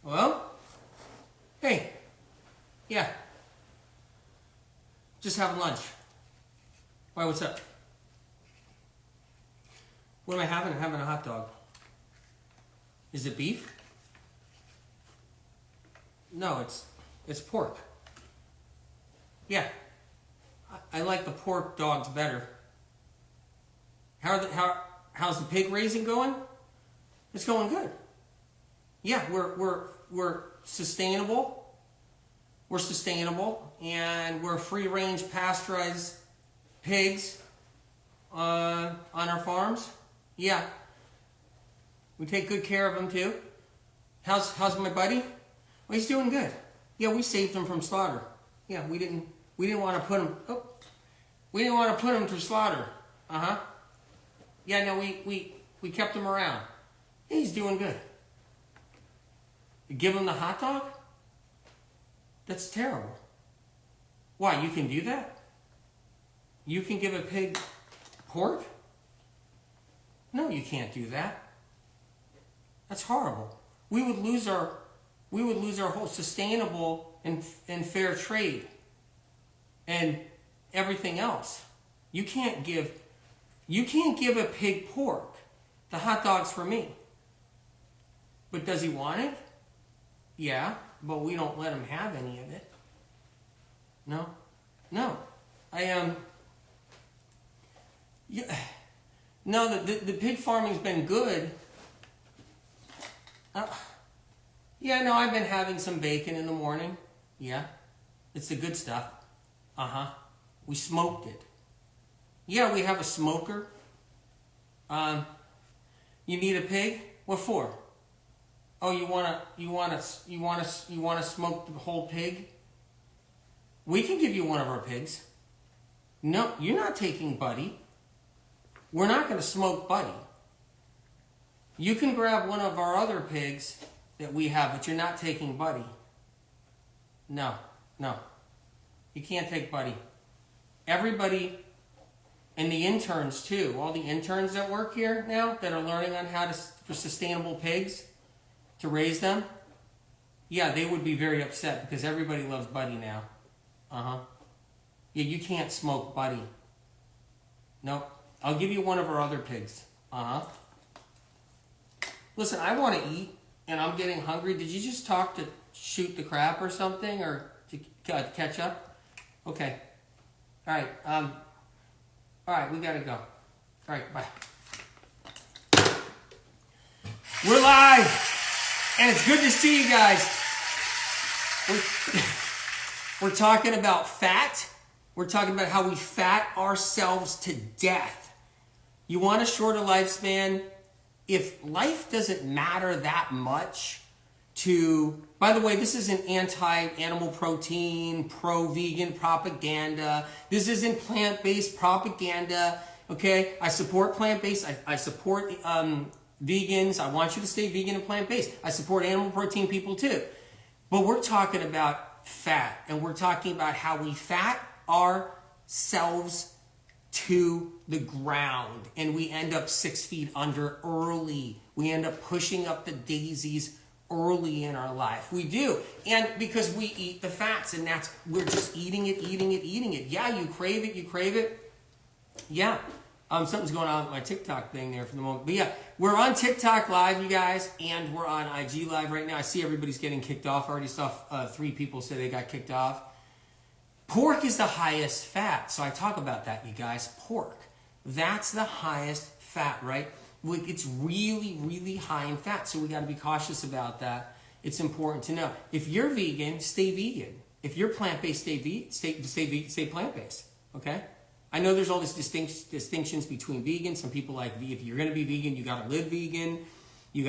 Hello? Hey. Yeah. Just having lunch. Why, what's up? What am I having? I'm having a hot dog. Is it beef? No, it's pork. Yeah. I like the pork dogs better. How's the pig raising going? It's going good. Yeah, we're sustainable. We're sustainable, and we're free-range pasteurized pigs on our farms. Yeah, we take good care of them too. How's my buddy? Well, he's doing good. Yeah, we saved him from slaughter. Yeah, we didn't want to put him. Oh, we didn't want to put him through slaughter. Yeah, no, we kept him around. Yeah, he's doing good. You give him the hot dog? That's terrible. Why, you can do that? You can give a pig pork? No, you can't do that. That's horrible. We would lose our whole sustainable and fair trade and everything else. You can't give a pig pork. The hot dog's for me. But does he want it? Yeah, but we don't let him have any of it. No. Yeah. No, the pig farming's been good. Yeah, no, I've been having some bacon in the morning. Yeah, it's the good stuff. We smoked it. Yeah, we have a smoker. You need a pig? What for? Oh, you wanna smoke the whole pig? We can give you one of our pigs. No, you're not taking Buddy. We're not going to smoke Buddy. You can grab one of our other pigs that we have, but you're not taking Buddy. No. You can't take Buddy. Everybody, and the interns too, all the interns that work here now that are learning on how for sustainable pigs, to raise them, yeah, they would be very upset because everybody loves Buddy now. Yeah, you can't smoke Buddy. Nope. I'll give you one of our other pigs. Listen, I want to eat, and I'm getting hungry. Did you just talk to shoot the crap or something, or to catch up? Okay. All right. All right, we gotta go. All right, bye. We're live, and it's good to see you guys. We're talking about fat. We're talking about how we fat ourselves to death. You want a shorter lifespan? If life doesn't matter that much to... By the way, this isn't anti-animal protein, pro-vegan propaganda. This isn't plant-based propaganda, okay? I support plant-based. I support vegans. I want you to stay vegan and plant-based. I support animal protein people too. But we're talking about fat, and we're talking about how we fat ourselves to the ground, and we end up 6 feet under early. We end up pushing up the daisies early in our life. We do. And because we eat the fats, and we're just eating it. Yeah, you crave it. Yeah. Something's going on with my TikTok thing there for the moment. But yeah, we're on TikTok Live, you guys, and we're on IG Live right now. I see everybody's getting kicked off. I already saw 3 people say they got kicked off. Pork is the highest fat. So I talk about that, you guys. Pork. That's the highest fat, right? It's really, really high in fat. So we got to be cautious about that. It's important to know. If you're vegan, stay vegan. If you're plant-based, stay plant-based. Okay? I know there's all these distinctions between vegans. Some people like, if you're going to be vegan, you got to live vegan. You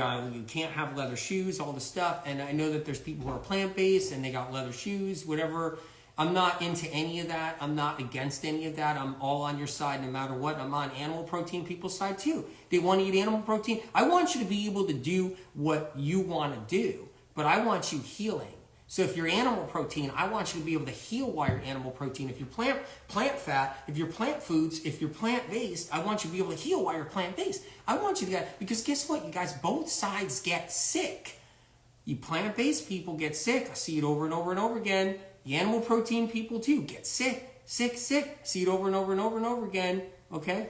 can't have leather shoes, all this stuff. And I know that there's people who are plant-based and they got leather shoes, whatever. I'm not into any of that. I'm not against any of that. I'm all on your side no matter what. I'm on animal protein people's side too. They want to eat animal protein. I want you to be able to do what you want to do, but I want you healing. So if you're animal protein, I want you to be able to heal while you're animal protein. If you're plant fat, if you're plant foods, if you're plant-based, I want you to be able to heal while you're plant-based. I want you to get, because guess what, you guys, both sides get sick. You plant-based people get sick. I see it over and over and over again. The animal protein people too get sick, sick, sick. See it over and over and over and over again. Okay.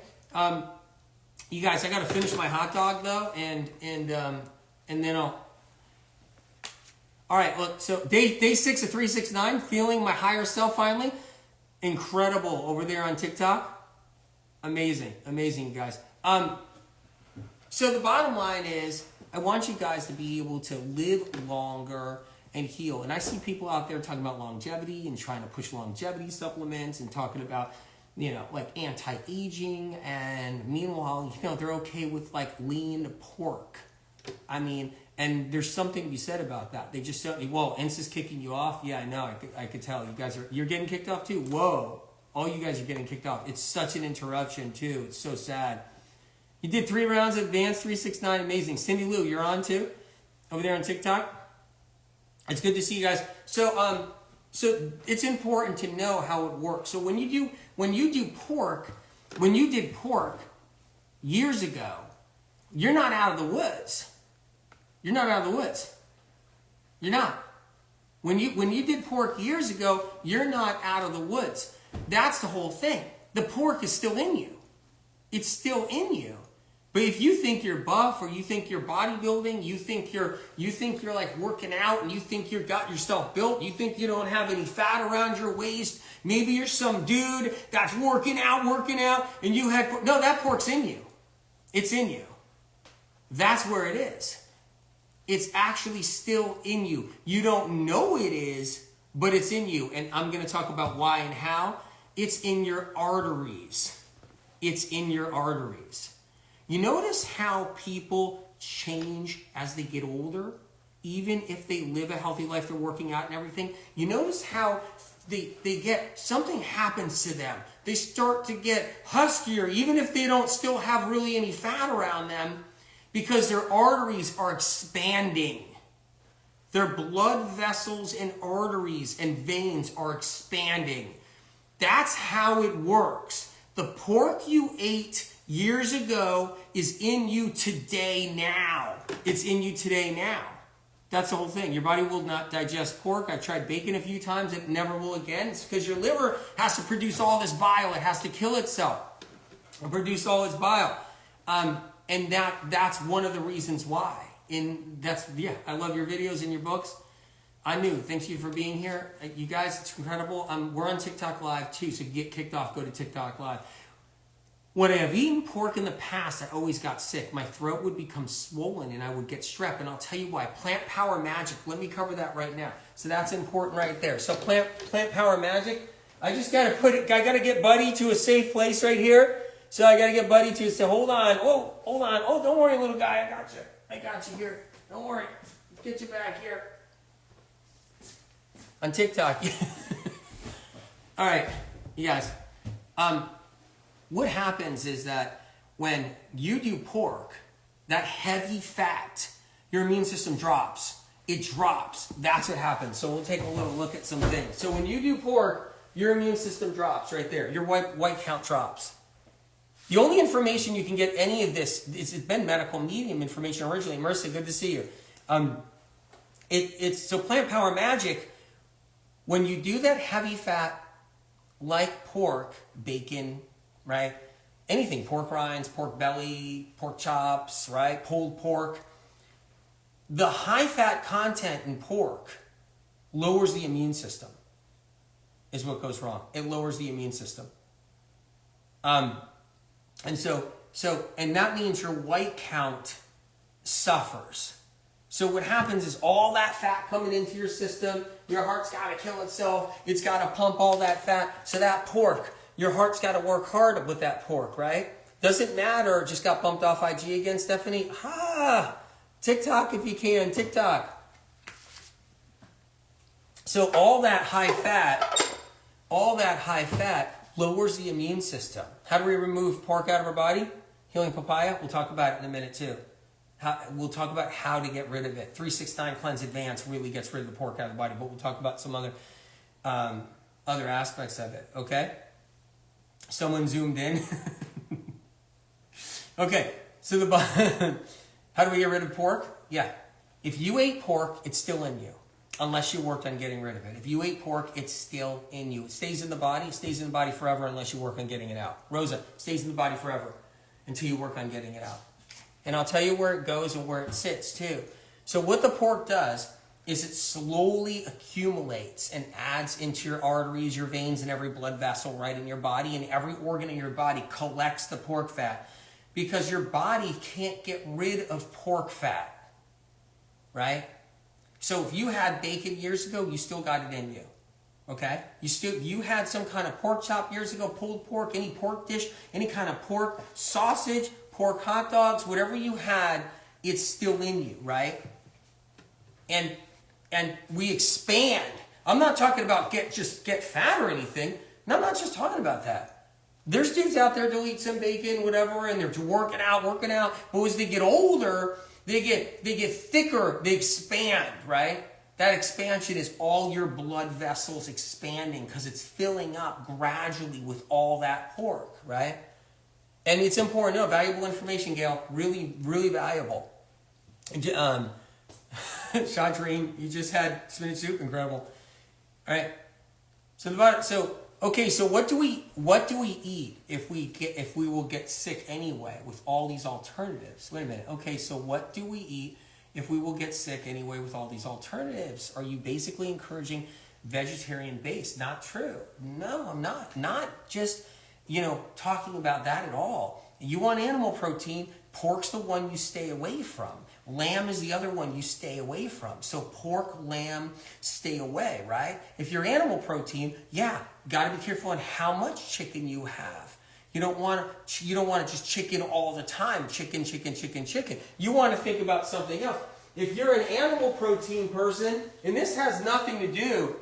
You guys, I got to finish my hot dog though, and then I'll. All right, look. So day 6 of 369, feeling my higher self finally. Incredible over there on TikTok. Amazing, you guys. So the bottom line is, I want you guys to be able to live longer and heal. And I see people out there talking about longevity and trying to push longevity supplements and talking about, like anti-aging. And meanwhile, they're okay with like lean pork. I mean, and there's something to be said about that. They just say, whoa, Ensa's kicking you off? Yeah, I know. I could tell. You're getting kicked off too? Whoa. All you guys are getting kicked off. It's such an interruption too. It's so sad. You did 3 rounds of advanced 369. Amazing. Cindy Lou, you're on too? Over there on TikTok? It's good to see you guys. So it's important to know how it works. So when you did pork years ago, you're not out of the woods. You're not out of the woods. You're not. When you did pork years ago, you're not out of the woods. That's the whole thing. The pork is still in you. It's still in you. But if you think you're buff, or you think you're bodybuilding, you think you're like working out, and you think you got yourself built, you think you don't have any fat around your waist, maybe you're some dude that's working out, and that pork's in you. It's in you. That's where it is. It's actually still in you. You don't know it is, but it's in you. And I'm going to talk about why and how. It's in your arteries. It's in your arteries. You notice how people change as they get older, even if they live a healthy life, they're working out and everything. You notice how something happens to them. They start to get huskier, even if they don't still have really any fat around them, because their arteries are expanding. Their blood vessels and arteries and veins are expanding. That's how it works. The pork you ate years ago is in you today now. It's in you today now. That's the whole thing. Your body will not digest pork. I've tried bacon a few times. It never will again. It's because your liver has to produce all this bile. It has to kill itself and produce all its bile. And that's one of the reasons why. I love your videos and your books. I knew. Thank you for being here. You guys, it's incredible. We're on TikTok Live too, so get kicked off, go to TikTok Live. When I have eaten pork in the past, I always got sick. My throat would become swollen and I would get strep. And I'll tell you why. Plant Power Magic. Let me cover that right now. So that's important right there. So Plant Power Magic. I just got to I got to get Buddy to a safe place right here. So I got to get Buddy to say, hold on. Oh, hold on. Oh, don't worry, little guy. I got you here. Don't worry. Get you back here. On TikTok. All right, you guys. What happens is that when you do pork, that heavy fat, your immune system drops. It drops. That's what happens. So we'll take a little look at some things. So when you do pork, your immune system drops right there. Your white count drops. The only information you can get any of this, it's been medical medium information originally. Marissa, good to see you. So Plant Power Magic, when you do that heavy fat, like pork, bacon, right? Anything, pork rinds, pork belly, pork chops, right? Pulled pork. The high fat content in pork lowers the immune system, is what goes wrong. It lowers the immune system. And that means your white count suffers. So what happens is all that fat coming into your system, your heart's got to kill itself. It's got to pump all that fat. So that pork, your heart's got to work hard with that pork, right? Doesn't matter. Just got bumped off IG again, Stephanie. TikTok if you can. TikTok. So all that high fat lowers the immune system. How do we remove pork out of our body? Healing papaya. We'll talk about it in a minute too. We'll talk about how to get rid of it. 369 Cleanse Advance really gets rid of the pork out of the body, but we'll talk about some other aspects of it, okay? Someone zoomed in. Okay, so how do we get rid of pork? Yeah, If you ate pork, it's still in you, unless you worked on getting rid of it. If you ate pork, it's still in you. It stays in the body. It stays in the body forever unless you work on getting it out. Rosa, it stays in the body forever until you work on getting it out. And I'll tell you where it goes and where it sits too. So what the pork does is it slowly accumulates and adds into your arteries, your veins, and every blood vessel right in your body, and every organ in your body collects the pork fat because your body can't get rid of pork fat, right? So if you had bacon years ago, you still got it in you, okay? You had some kind of pork chop years ago, pulled pork, any pork dish, any kind of pork sausage, pork hot dogs, whatever you had, it's still in you, right? And we expand. I'm not talking about get fat or anything. No, I'm not just talking about that. There's dudes out there that'll eat some bacon, whatever, and they're working out. But as they get older, they get thicker, they expand, right? That expansion is all your blood vessels expanding because it's filling up gradually with all that pork, right? And it's important to know, valuable information, Gail, really, really valuable. Shadreen, you just had spinach soup, incredible. All right. So what do we eat if we will get sick anyway with all these alternatives? Wait a minute. Okay, so what do we eat if we will get sick anyway with all these alternatives? Are you basically encouraging vegetarian based? Not true. No, I'm not. Not just, talking about that at all. You want animal protein, pork's the one you stay away from. Lamb is the other one you stay away from. So pork, lamb, stay away, right? If you're animal protein, got to be careful on how much chicken you have. You don't want to just chicken all the time. Chicken. You want to think about something else. If you're an animal protein person, and this has nothing to do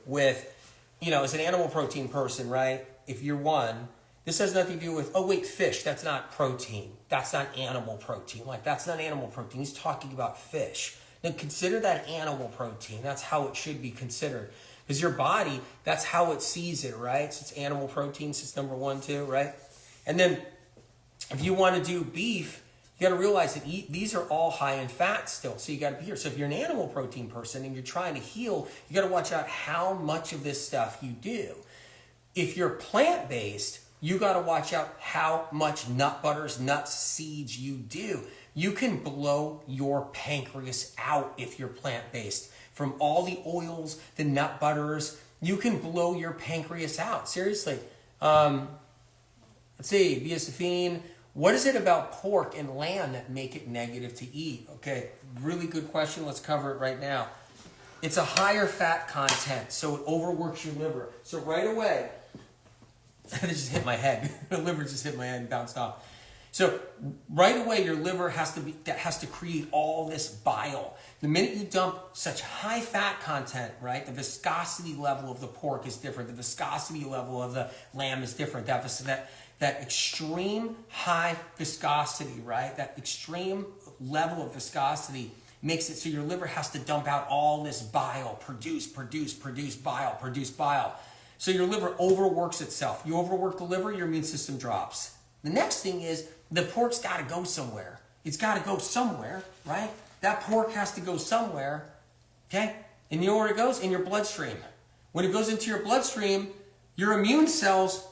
with, as an animal protein person, right? If you're one, this has nothing to do with, fish, that's not protein. That's not animal protein. That's not animal protein. He's talking about fish. Then consider that animal protein. That's how it should be considered. Because your body, that's how it sees it, right? So it's animal protein, so it's number 1, 2, right? And then if you want to do beef, you got to realize that these are all high in fat still. So you got to be here. So if you're an animal protein person and you're trying to heal, you got to watch out how much of this stuff you do. If you're plant-based, you got to watch out how much nut butters, nuts, seeds you do. You can blow your pancreas out if you're plant-based. From all the oils, the nut butters, you can blow your pancreas out. Seriously. Let's see, Biosphine. What is it about pork and lamb that make it negative to eat? Okay, really good question. Let's cover it right now. It's a higher fat content, so it overworks your liver. So right away, it just hit my head. The liver just hit my head and bounced off. So right away, your liver has to create all this bile. The minute you dump such high fat content, right, the viscosity level of the pork is different. The viscosity level of the lamb is different. That extreme high viscosity, right, that extreme level of viscosity makes it so your liver has to dump out all this bile, produce bile. So your liver overworks itself. You overwork the liver, your immune system drops. The next thing is the pork's got to go somewhere. It's got to go somewhere, right? That pork has to go somewhere, okay? And you know where it goes? In your bloodstream. When it goes into your bloodstream, your immune cells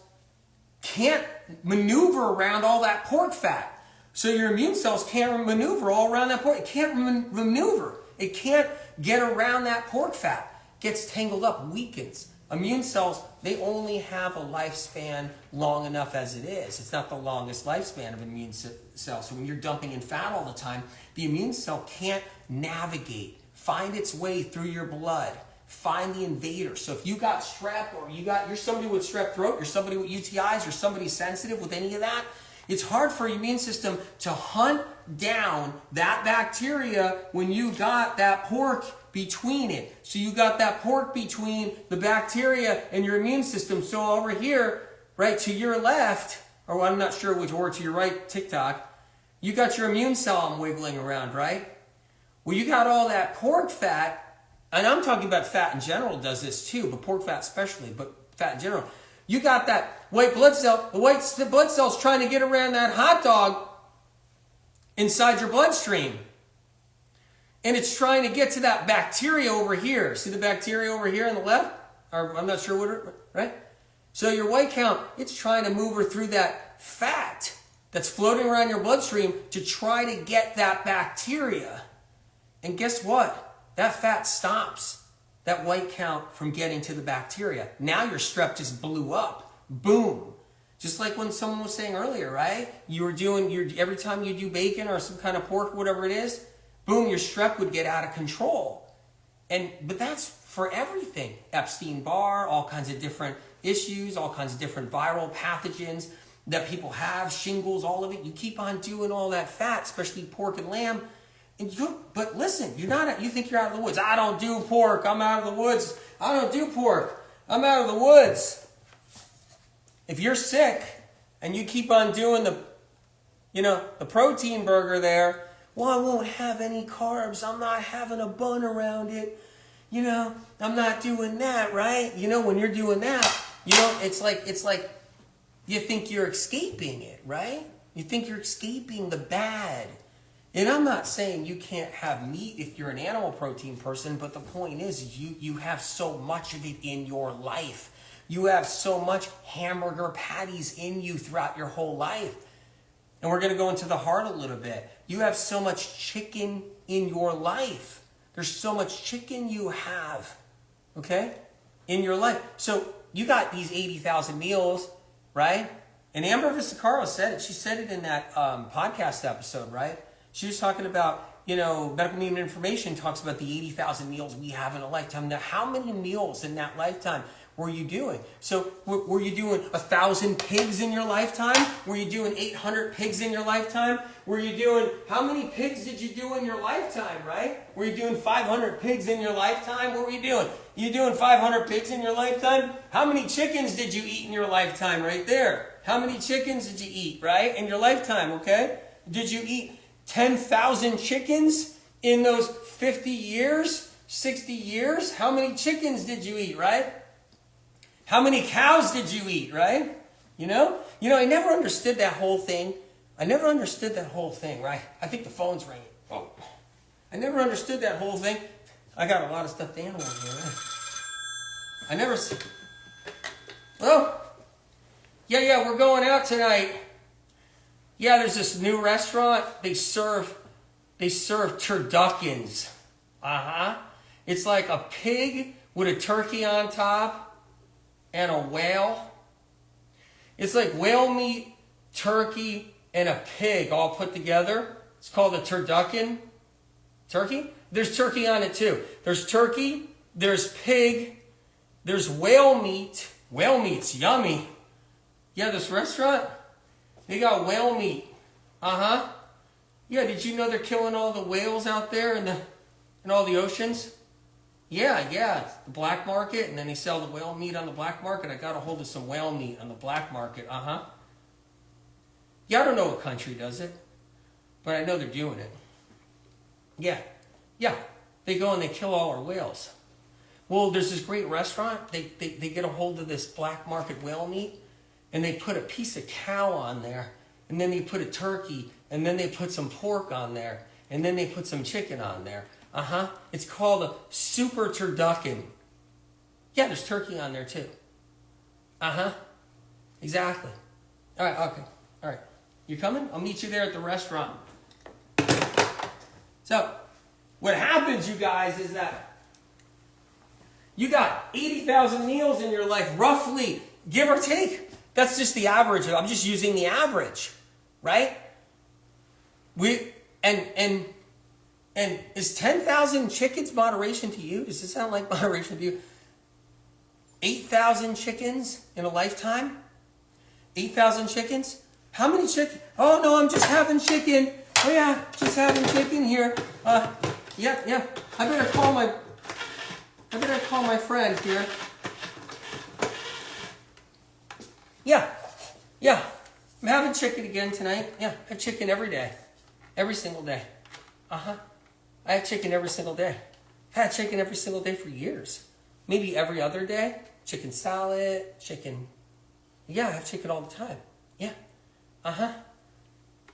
can't maneuver around all that pork fat. So your immune cells can't maneuver all around that pork. It can't maneuver. It can't get around that pork fat. Gets tangled up, weakens. Immune cells, they only have a lifespan long enough as it is. It's not the longest lifespan of an immune cell. So when you're dumping in fat all the time, the immune cell can't navigate, find its way through your blood, find the invader. So if you got strep or you're somebody with strep throat, you're somebody with UTIs, you're somebody sensitive with any of that, it's hard for your immune system to hunt down that bacteria when you got that pork between it. So you got that pork between the bacteria and your immune system. So over here, right to your left, or I'm not sure which, or to your right, TikTok, you got your immune cell wiggling around, right? Well, you got all that pork fat, and I'm talking about fat in general does this too, but pork fat especially, but fat in general. You got that white blood cell, the white blood cell's trying to get around that hot dog, inside your bloodstream. And it's trying to get to that bacteria over here. See the bacteria over here on the left? Or I'm not sure what, right? So your white count, it's trying to move her through that fat that's floating around your bloodstream to try to get that bacteria. And guess what? That fat stops that white count from getting to the bacteria. Now your strep just blew up. Boom. Just like when someone was saying earlier, right? Every time you do bacon or some kind of pork, whatever it is, boom, your strep would get out of control. But that's for everything. Epstein-Barr, all kinds of different issues, all kinds of different viral pathogens that people have, shingles, all of it. You keep on doing all that fat, especially pork and lamb. But listen, you think you're out of the woods. I don't do pork. I'm out of the woods. I don't do pork. I'm out of the woods. If you're sick and you keep on doing the protein burger there, well, I won't have any carbs. I'm not having a bun around it. I'm not doing that, right? When you're doing that, it's like you think you're escaping it, right? You think you're escaping the bad. And I'm not saying you can't have meat if you're an animal protein person, but the point is you have so much of it in your life. You have so much hamburger patties in you throughout your whole life. And we're going to go into the heart a little bit. You have so much chicken in your life. There's so much chicken you have, okay, in your life. So you got these 80,000 meals, right? And Amber Visacaro said it. She said it in that podcast episode, right? She was talking about, medical medium information talks about the 80,000 meals we have in a lifetime. Now, how many meals in that lifetime were you doing? So were you doing 1,000 pigs in your lifetime? Were you doing 800 pigs in your lifetime? Were you doing, how many pigs did you do in your lifetime, right? Were you doing 500 pigs in your lifetime? What were you doing? You doing 500 pigs in your lifetime? How many chickens did you eat in your lifetime right there? How many chickens did you eat, right? In your lifetime, okay? Did you eat 10,000 chickens in those 50 years, 60 years? How many chickens did you eat, right? How many cows did you eat, right? I never understood that whole thing. Right? I think the phone's ringing. Oh. I never understood that whole thing. I got a lot of stuffed animals here. Right? Yeah, we're going out tonight. Yeah, there's this new restaurant. They serve turduckens. It's like a pig with a turkey on top and a whale. It's like whale meat, turkey, and a pig all put together. It's called a turducken. Turkey? There's turkey on it too. There's turkey, there's pig, there's whale meat. Whale meat's yummy. Yeah, this restaurant, they got whale meat. Yeah, did you know they're killing all the whales out there in all the oceans? Yeah, it's the black market, and then they sell the whale meat on the black market. I got a hold of some whale meat on the black market. Yeah, I don't know what country does it, but I know they're doing it. Yeah, they go and they kill all our whales. Well, there's this great restaurant. They get a hold of this black market whale meat, and they put a piece of cow on there, and then they put a turkey, and then they put some pork on there, and then they put some chicken on there. It's called a super turducken. Yeah, there's turkey on there too. Exactly. All right, okay. All right. You coming? I'll meet you there at the restaurant. So, what happens, you guys, is that you got 80,000 meals in your life, roughly, give or take. That's just the average. I'm just using the average, right? And is 10,000 chickens moderation to you? Does this sound like moderation to you? 8,000 chickens in a lifetime? 8,000 chickens? How many chickens? Oh, no, I'm just having chicken. Oh, yeah, just having chicken here. Yeah. I better call my friend here. Yeah. I'm having chicken again tonight. Yeah, I have chicken every day. Every single day. I have chicken every single day. I've had chicken every single day for years. Maybe every other day. Chicken salad, chicken. Yeah, I have chicken all the time. Yeah.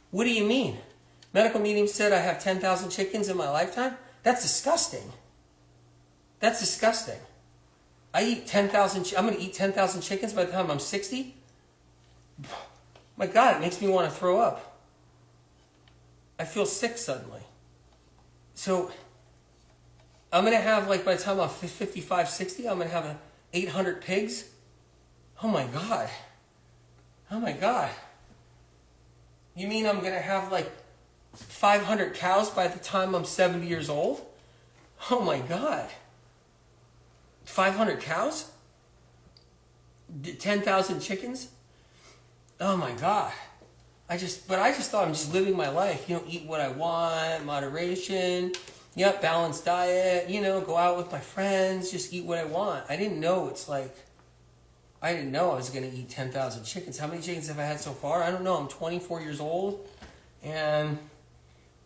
What do you mean? Medical Medium said I have 10,000 chickens in my lifetime. That's disgusting. That's disgusting. I eat 10,000. I'm going to eat 10,000 chickens by the time I'm 60. My God, it makes me want to throw up. I feel sick suddenly. So I'm going to have, like, by the time I'm 55, 60, I'm going to have 800 pigs. Oh my God. Oh my God. You mean I'm going to have like 500 cows by the time I'm 70 years old? Oh my God. 500 cows? 10,000 chickens? Oh my God. I just thought I'm just living my life. You know, eat what I want, moderation, yep, balanced diet, you know, go out with my friends, just eat what I want. I didn't know I was going to eat 10,000 chickens. How many chickens have I had so far? I don't know. I'm 24 years old. And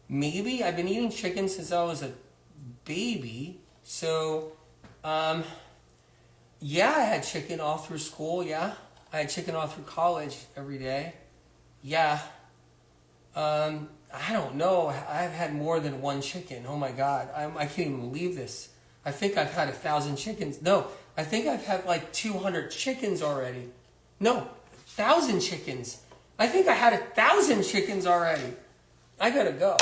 maybe I've been eating chicken since I was a baby. So, yeah, I had chicken all through school. Yeah. I had chicken all through college every day. Yeah. I don't know. I've had more than one chicken. Oh my God. I can't even believe this. I think I've had 1,000 chickens. No, I think I've had like 200 chickens already. No, 1,000 chickens. I think I had 1,000 chickens already. I gotta go.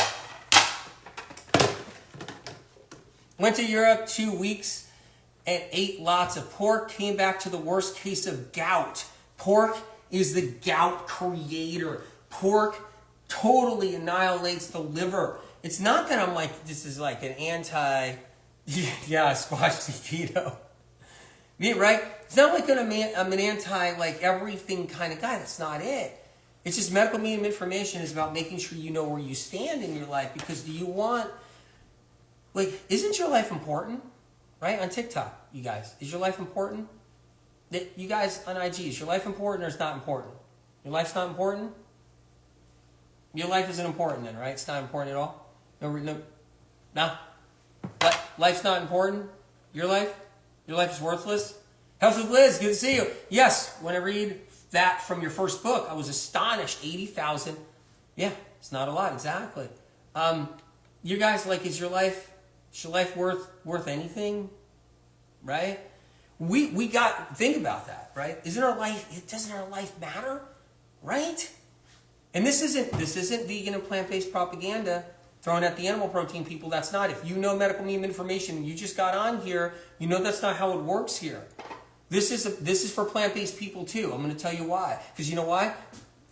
Went to Europe 2 weeks and ate lots of pork. Came back to the worst case of gout. Pork is the gout creator. Pork totally annihilates the liver. It's not that I'm like, this is like an squash the keto. Yeah, right? It's not like I'm an anti, like, everything kind of guy. That's not it. It's just Medical Medium information is about making sure you know where you stand in your life. Because do you want, like, isn't your life important? Right? On TikTok, you guys. Is your life important? You guys on IG, is your life important or it's not important? Your life's not important? Your life isn't important then, right? It's not important at all? No? What? Life's not important? Your life? Your life is worthless? Health with Liz, good to see you. Yes, when I read that from your first book, I was astonished. 80,000. Yeah, it's not a lot, exactly. You guys, like, is your life worth anything? Right? We got, think about that, right? Doesn't our life matter? Right? And this isn't vegan and plant-based propaganda thrown at the animal protein people. That's not. If you know Medical Medium information and you just got on here, you know that's not how it works here. This is for plant-based people too. I'm going to tell you why. Because you know why?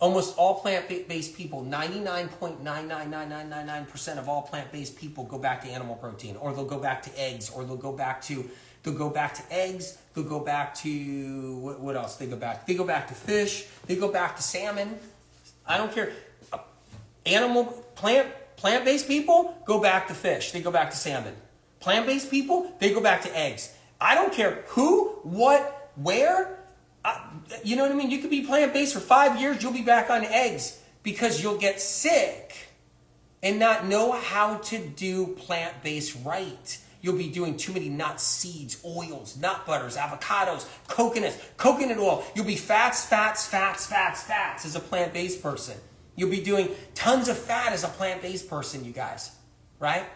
Almost all plant-based people, 99.99999% of all plant-based people go back to animal protein, or they'll go back to eggs, or they'll go back to eggs, they'll go back to what else? They go back to fish, they go back to salmon. I don't care. Plant-based people go back to fish, they go back to salmon. Plant-based people, they go back to eggs. I don't care who, what, where. You know what I mean? You could be plant-based for 5 years, you'll be back on eggs because you'll get sick and not know how to do plant-based right. You'll be doing too many nuts, seeds, oils, nut butters, avocados, coconut oil. You'll be fats as a plant-based person. You'll be doing tons of fat as a plant-based person, you guys. Right?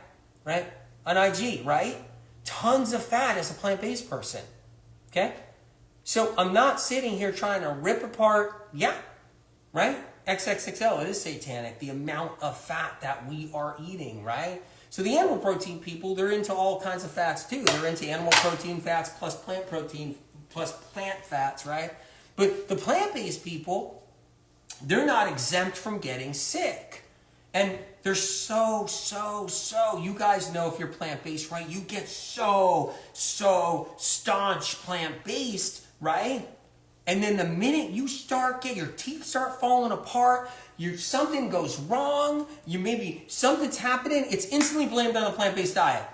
Right? On IG, right? Tons of fat as a plant-based person. Okay? So I'm not sitting here trying to rip apart, right? XXXL, it is satanic, the amount of fat that we are eating, right? So the animal protein people, they're into all kinds of fats too. They're into animal protein fats plus plant protein plus plant fats, right? But the plant-based people, they're not exempt from getting sick. And they're so, you guys know if you're plant-based, right? You get so staunch plant-based, right? And then the minute you your teeth start falling apart, something goes wrong, something's happening, it's instantly blamed on a plant-based diet.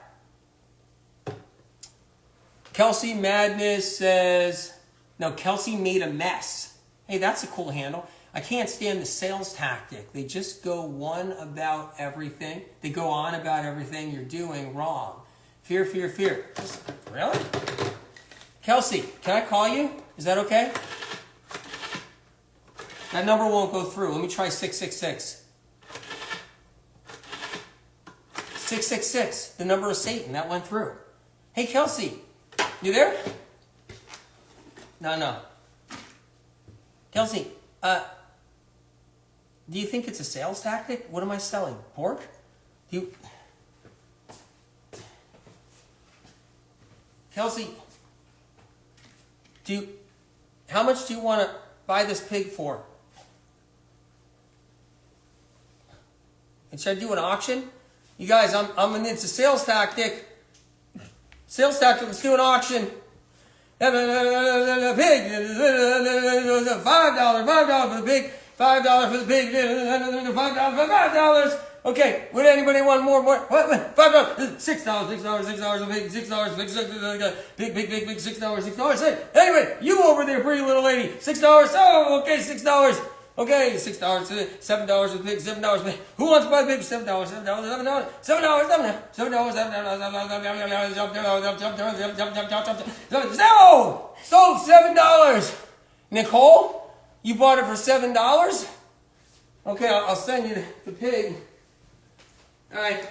Kelsey Madness says, no, Kelsey made a mess. Hey, that's a cool handle. I can't stand the sales tactic. They just go on about everything you're doing wrong. Fear. Really? Kelsey, can I call you? Is that okay? That number won't go through. Let me try 666. 666, the number of Satan. That went through. Hey, Kelsey, you there? No. Kelsey, do you think it's a sales tactic? What am I selling? Pork? Kelsey, how much do you want to buy this pig for? And should I do an auction? You guys, it's a sales tactic. Sales tactic, let's do an auction. Pig, $5 for the pig, $5 for the pig, $5. Okay, would anybody want more? What? $5, $6, $6 a pig, $6, big, $6. Hey, anyway, you over there, pretty little lady, $6. Oh, okay, $6. Okay, $6, $7 for the pig, $7 for the pig. Who wants to buy the pig? $7, $7, sold $7. Nicole, you bought it for $7? Okay, I'll send you the pig. All right.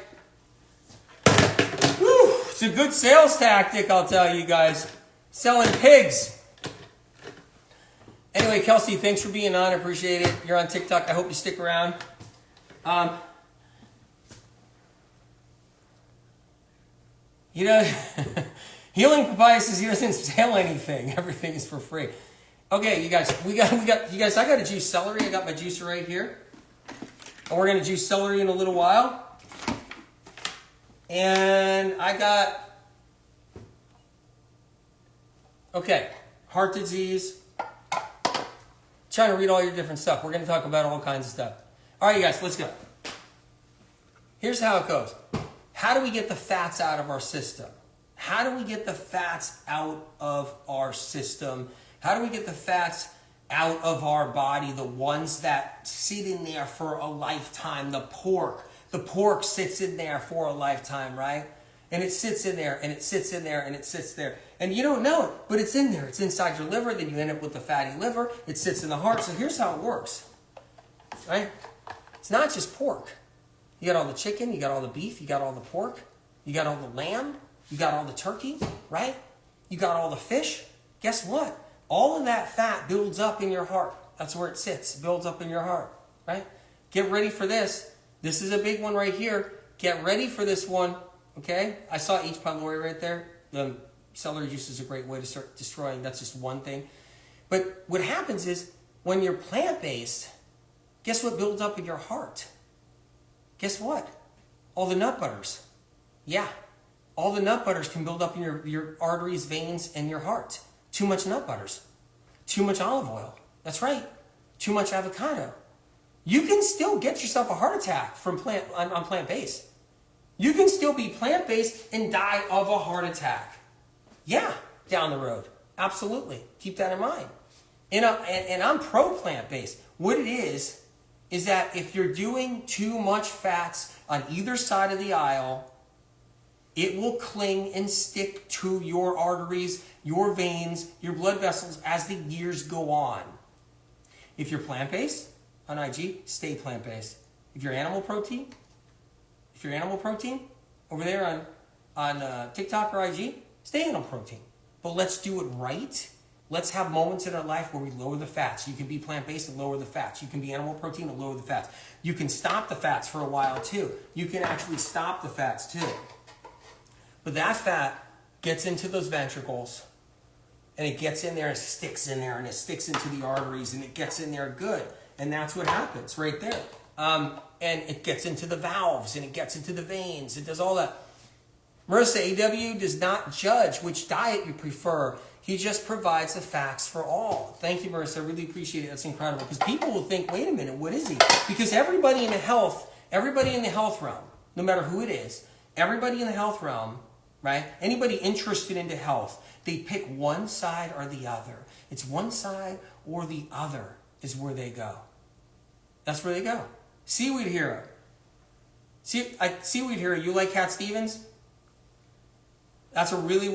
Whew, it's a good sales tactic, I'll tell you guys. Selling pigs. Anyway, Kelsey, thanks for being on. I appreciate it. You're on TikTok. I hope you stick around. Healing Papaya says he doesn't sell anything. Everything is for free. Okay, you guys, I got to juice celery. I got my juicer right here. And we're going to juice celery in a little while. And I got, heart disease. Trying to read all your different stuff. We're going to talk about all kinds of stuff. All right, you guys, let's go. Here's how it goes. How do we get the fats out of our system? How do we get the fats out of our system? How do we get the fats out of our body? The ones that sit in there for a lifetime. The pork sits in there for a lifetime, right? And it sits in there, and it sits in there, and it sits there. And you don't know it, but it's in there. It's inside your liver. Then you end up with the fatty liver. It sits in the heart. So here's how it works, right? It's not just pork. You got all the chicken. You got all the beef. You got all the pork. You got all the lamb. You got all the turkey, right? You got all the fish. Guess what? All of that fat builds up in your heart. That's where it sits. It builds up in your heart, right? Get ready for this. This is a big one right here. Get ready for this one. Okay, I saw H. pylori right there. The celery juice is a great way to start destroying. That's just one thing. But what happens is when you're plant-based, guess what builds up in your heart? Guess what? All the nut butters. Yeah, all the nut butters can build up in your arteries, veins, and your heart. Too much nut butters. Too much olive oil. That's right. Too much avocado. You can still get yourself a heart attack from on plant-based. You can still be plant-based and die of a heart attack. Yeah, down the road. Absolutely. Keep that in mind. And I'm pro plant-based. What it is that if you're doing too much fats on either side of the aisle, it will cling and stick to your arteries, your veins, your blood vessels as the years go on. If you're plant-based on IG, stay plant-based. If you're animal protein over there on TikTok or IG, stay animal protein. But let's do it right. Let's have moments in our life where we lower the fats. You can be plant-based and lower the fats. You can be animal protein and lower the fats. You can stop the fats for a while too. You can actually stop the fats too. But that fat gets into those ventricles and it gets in there and sticks in there and it sticks into the arteries and it gets in there good. And that's what happens right there. And it gets into the valves and it gets into the veins. It does all that. Marissa, AW does not judge which diet you prefer. He just provides the facts for all. Thank you, Marissa. I really appreciate it. That's incredible. Because people will think, wait a minute, what is he? Because everybody in the health realm, no matter who it is, everybody in the health realm, right? Anybody interested into health, they pick one side or the other. It's one side or the other is where they go. That's where they go. Seaweed Hero. Seaweed Hero, you like Cat Stevens? That's a really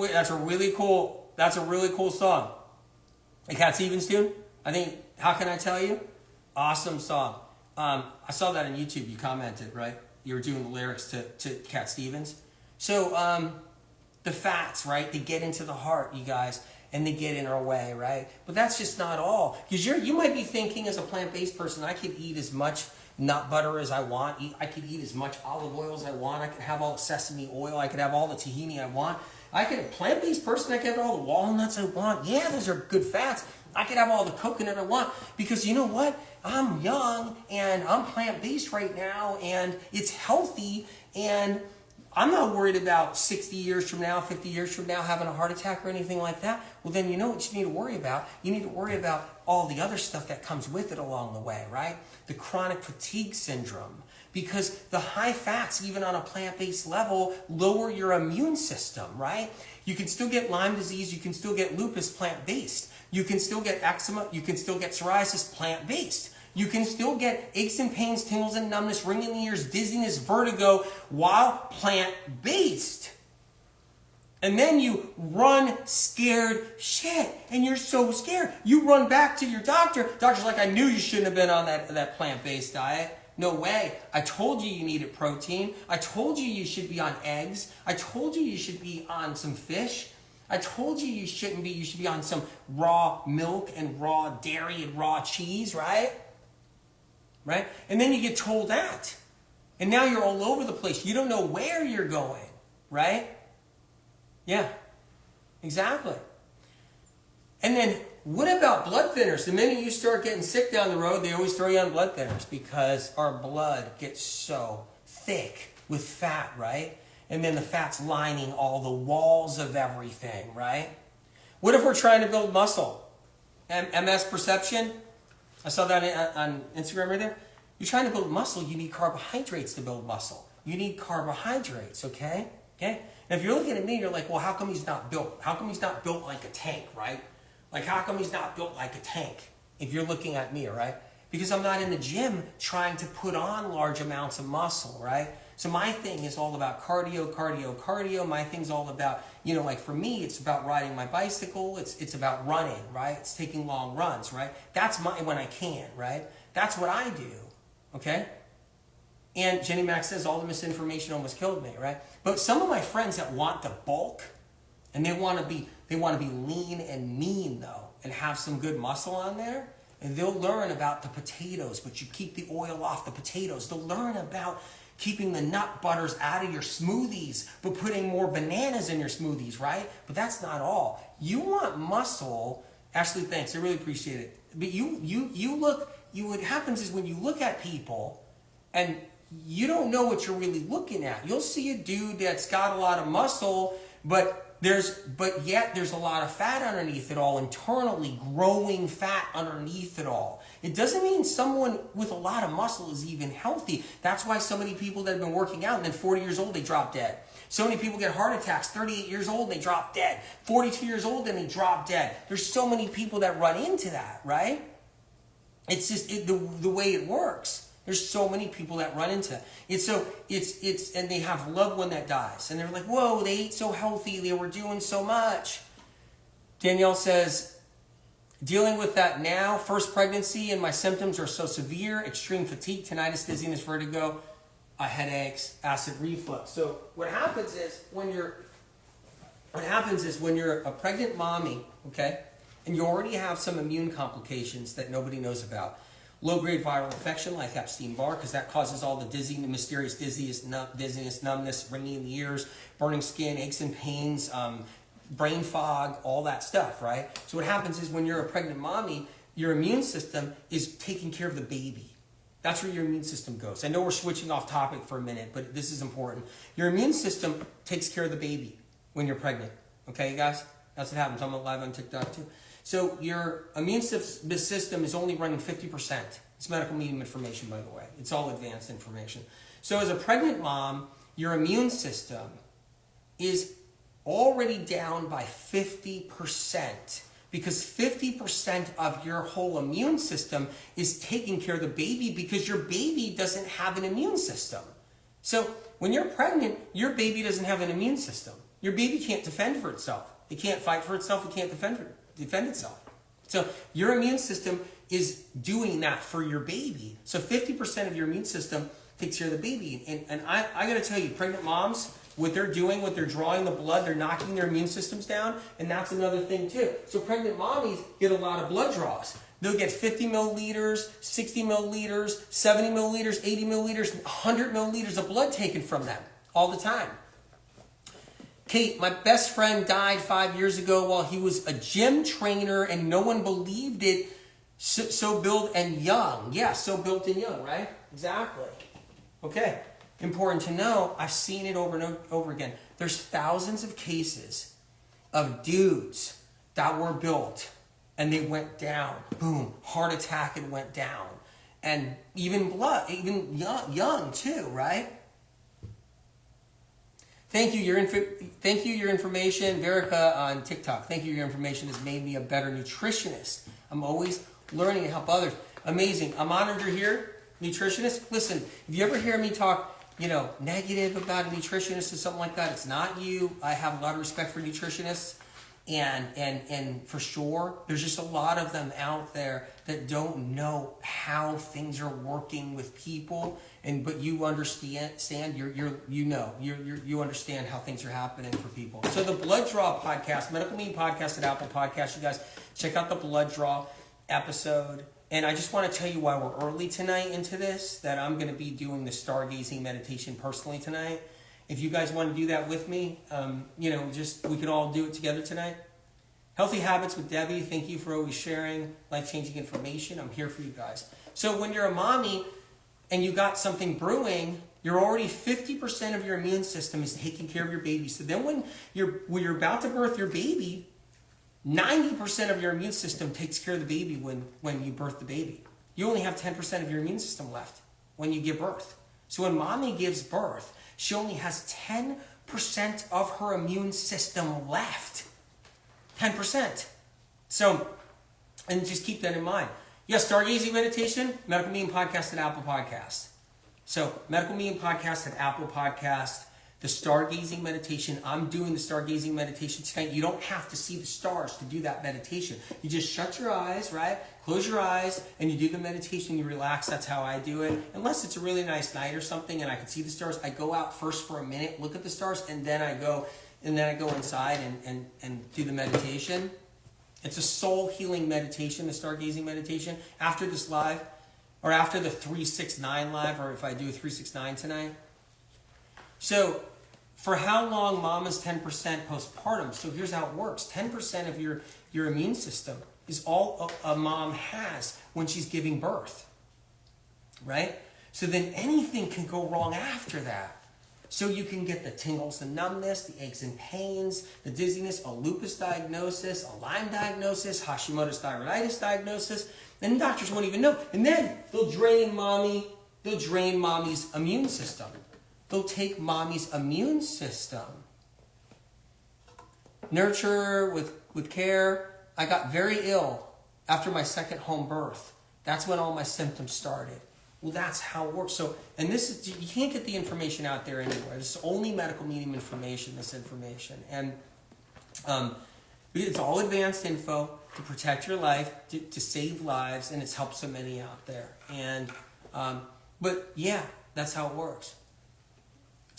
cool song. The Cat Stevens tune? I think, How Can I Tell You? Awesome song. I saw that on YouTube. You commented, right? you were doing the lyrics to Cat Stevens. So the fats, right? They get into the heart, you guys, and they get in our way, right? But that's just not all. Because you might be thinking as a plant-based person, I could eat as much nut butter as I want. I could eat as much olive oil as I want. I could have all the sesame oil. I could have all the tahini I want. I could have a plant-based person. I could have all the walnuts I want. Yeah, those are good fats. I could have all the coconut I want. Because you know what? I'm young and I'm plant-based right now and it's healthy and I'm not worried about 60 years from now, 50 years from now having a heart attack or anything like that. Well, then you know what you need to worry about? You need to worry about all the other stuff that comes with it along the way, right? The chronic fatigue syndrome. Because the high fats, even on a plant-based level, lower your immune system, right? You can still get Lyme disease. You can still get lupus plant-based. You can still get eczema. You can still get psoriasis plant-based. You can still get aches and pains, tingles and numbness, ringing in the ears, dizziness, vertigo while plant-based. And then you run scared shit. And you're so scared. You run back to your doctor. Doctor's like, I knew you shouldn't have been on that plant-based diet. No way. I told you needed protein. I told you should be on eggs. I told you should be on some fish. I told you shouldn't be. You should be on some raw milk and raw dairy and raw cheese, right? Right? And then you get told that. And now you're all over the place. You don't know where you're going, right? Yeah, exactly. And then what about blood thinners? The minute you start getting sick down the road, they always throw you on blood thinners because our blood gets so thick with fat, right? And then the fat's lining all the walls of everything, right? What if we're trying to build muscle? MS perception? I saw that on Instagram right there. You're trying to build muscle, you need carbohydrates to build muscle. You need carbohydrates, okay? Okay? And if you're looking at me, you're like, well, how come he's not built? How come he's not built like a tank, right? Like, how come he's not built like a tank? If you're looking at me, right? Because I'm not in the gym trying to put on large amounts of muscle, right? So my thing is all about cardio, cardio, cardio. My thing's all about, like for me, it's about riding my bicycle. It's about running, right? It's taking long runs, right? That's when I can, right? That's what I do, okay? And Jenny Mac says all the misinformation almost killed me, right? But some of my friends that want to bulk and they want to be lean and mean though and have some good muscle on there, and they'll learn about the potatoes, but you keep the oil off the potatoes. They'll learn about keeping the nut butters out of your smoothies, but putting more bananas in your smoothies, right? But that's not all. You want muscle. Ashley, thanks. I really appreciate it. But what happens is when you look at people and you don't know what you're really looking at. You'll see a dude that's got a lot of muscle, but yet there's a lot of fat underneath it all, internally growing fat underneath it all. It doesn't mean someone with a lot of muscle is even healthy. That's why so many people that have been working out and then 40 years old, they drop dead. So many people get heart attacks, 38 years old, they drop dead. 42 years old, and they drop dead. There's so many people that run into that, right? It's just the way it works. There's so many people that run into it. And they have a loved one that dies. And they're like, whoa, they ate so healthy. They were doing so much. Danielle says, dealing with that now, first pregnancy, and my symptoms are so severe, extreme fatigue, tinnitus, dizziness, vertigo, headaches, acid reflux. So what happens is when you're a pregnant mommy, okay, and you already have some immune complications that nobody knows about. Low-grade viral infection like Epstein-Barr, because that causes all the mysterious dizziness, numbness, ringing in the ears, burning skin, aches and pains, brain fog, all that stuff, right? So what happens is when you're a pregnant mommy, your immune system is taking care of the baby. That's where your immune system goes. I know we're switching off topic for a minute, but this is important. Your immune system takes care of the baby when you're pregnant. Okay, guys? That's what happens. I'm live on TikTok too. So your immune system is only running 50%. It's medical medium information, by the way. It's all advanced information. So as a pregnant mom, your immune system is already down by 50%, because 50% of your whole immune system is taking care of the baby because your baby doesn't have an immune system. So when you're pregnant, your baby doesn't have an immune system. Your baby can't defend for itself. It can't fight for itself. It can't defend itself. So your immune system is doing that for your baby. So 50% of your immune system takes care of the baby. And I got to tell you, pregnant moms, what they're doing, what they're drawing the blood, they're knocking their immune systems down, and that's another thing too. So pregnant mommies get a lot of blood draws. They'll get 50 milliliters, 60 milliliters, 70 milliliters, 80 milliliters, 100 milliliters of blood taken from them all the time. Kate, my best friend died 5 years ago while he was a gym trainer and no one believed it. So built and young. Yeah, so built and young, right? Exactly. Okay. Important to know, I've seen it over and over again. There's thousands of cases of dudes that were built and they went down. Boom. Heart attack and went down. And even even young too, right? Thank you, your information, Verica on TikTok. Thank you, your information has made me a better nutritionist. I'm always learning to help others. Amazing. I'm honored you're here, nutritionist. Listen, if you ever hear me talk, negative about a nutritionist or something like that, it's not you. I have a lot of respect for nutritionists. And for sure, there's just a lot of them out there that don't know how things are working with people, but you understand. You understand how things are happening for people. So the Blood Draw podcast, Medical Medium podcast at Apple Podcasts, you guys check out the Blood Draw episode. And I just want to tell you why we're early tonight into this, that I'm going to be doing the Stargazing Meditation personally tonight. If you guys want to do that with me, we could all do it together tonight. Healthy Habits with Debbie. Thank you for always sharing life-changing information. I'm here for you guys. So when you're a mommy and you got something brewing, you're already 50% of your immune system is taking care of your baby. So then when you're about to birth your baby, 90% of your immune system takes care of the baby when you birth the baby. You only have 10% of your immune system left when you give birth. So when mommy gives birth, she only has 10% of her immune system left. 10%. So, and just keep that in mind. Yes, Stargazing Meditation, Medical Medium Podcast at Apple Podcasts. So, Medical Medium Podcast at Apple Podcasts. The Stargazing Meditation. I'm doing the Stargazing Meditation tonight. You don't have to see the stars to do that meditation. You just shut your eyes, right? Close your eyes, and you do the meditation. You relax. That's how I do it. Unless it's a really nice night or something, and I can see the stars. I go out first for a minute, look at the stars, and then I go inside and do the meditation. It's a soul healing meditation, the Stargazing Meditation. After this live, or after the 369 live, or if I do a 369 tonight. So, for how long mom is 10% postpartum? So here's how it works. 10% of your immune system is all a mom has when she's giving birth, right? So then anything can go wrong after that. So you can get the tingles, the numbness, the aches and pains, the dizziness, a lupus diagnosis, a Lyme diagnosis, Hashimoto's thyroiditis diagnosis, and doctors won't even know. And then they'll drain mommy's immune system. They'll take mommy's immune system. Nurture with care. I got very ill after my second home birth. That's when all my symptoms started. Well, that's how it works. So, and you can't get the information out there anywhere. This is only Medical Medium information, this information. And it's all advanced info to protect your life, to save lives, and it's helped so many out there. And, but yeah, that's how it works.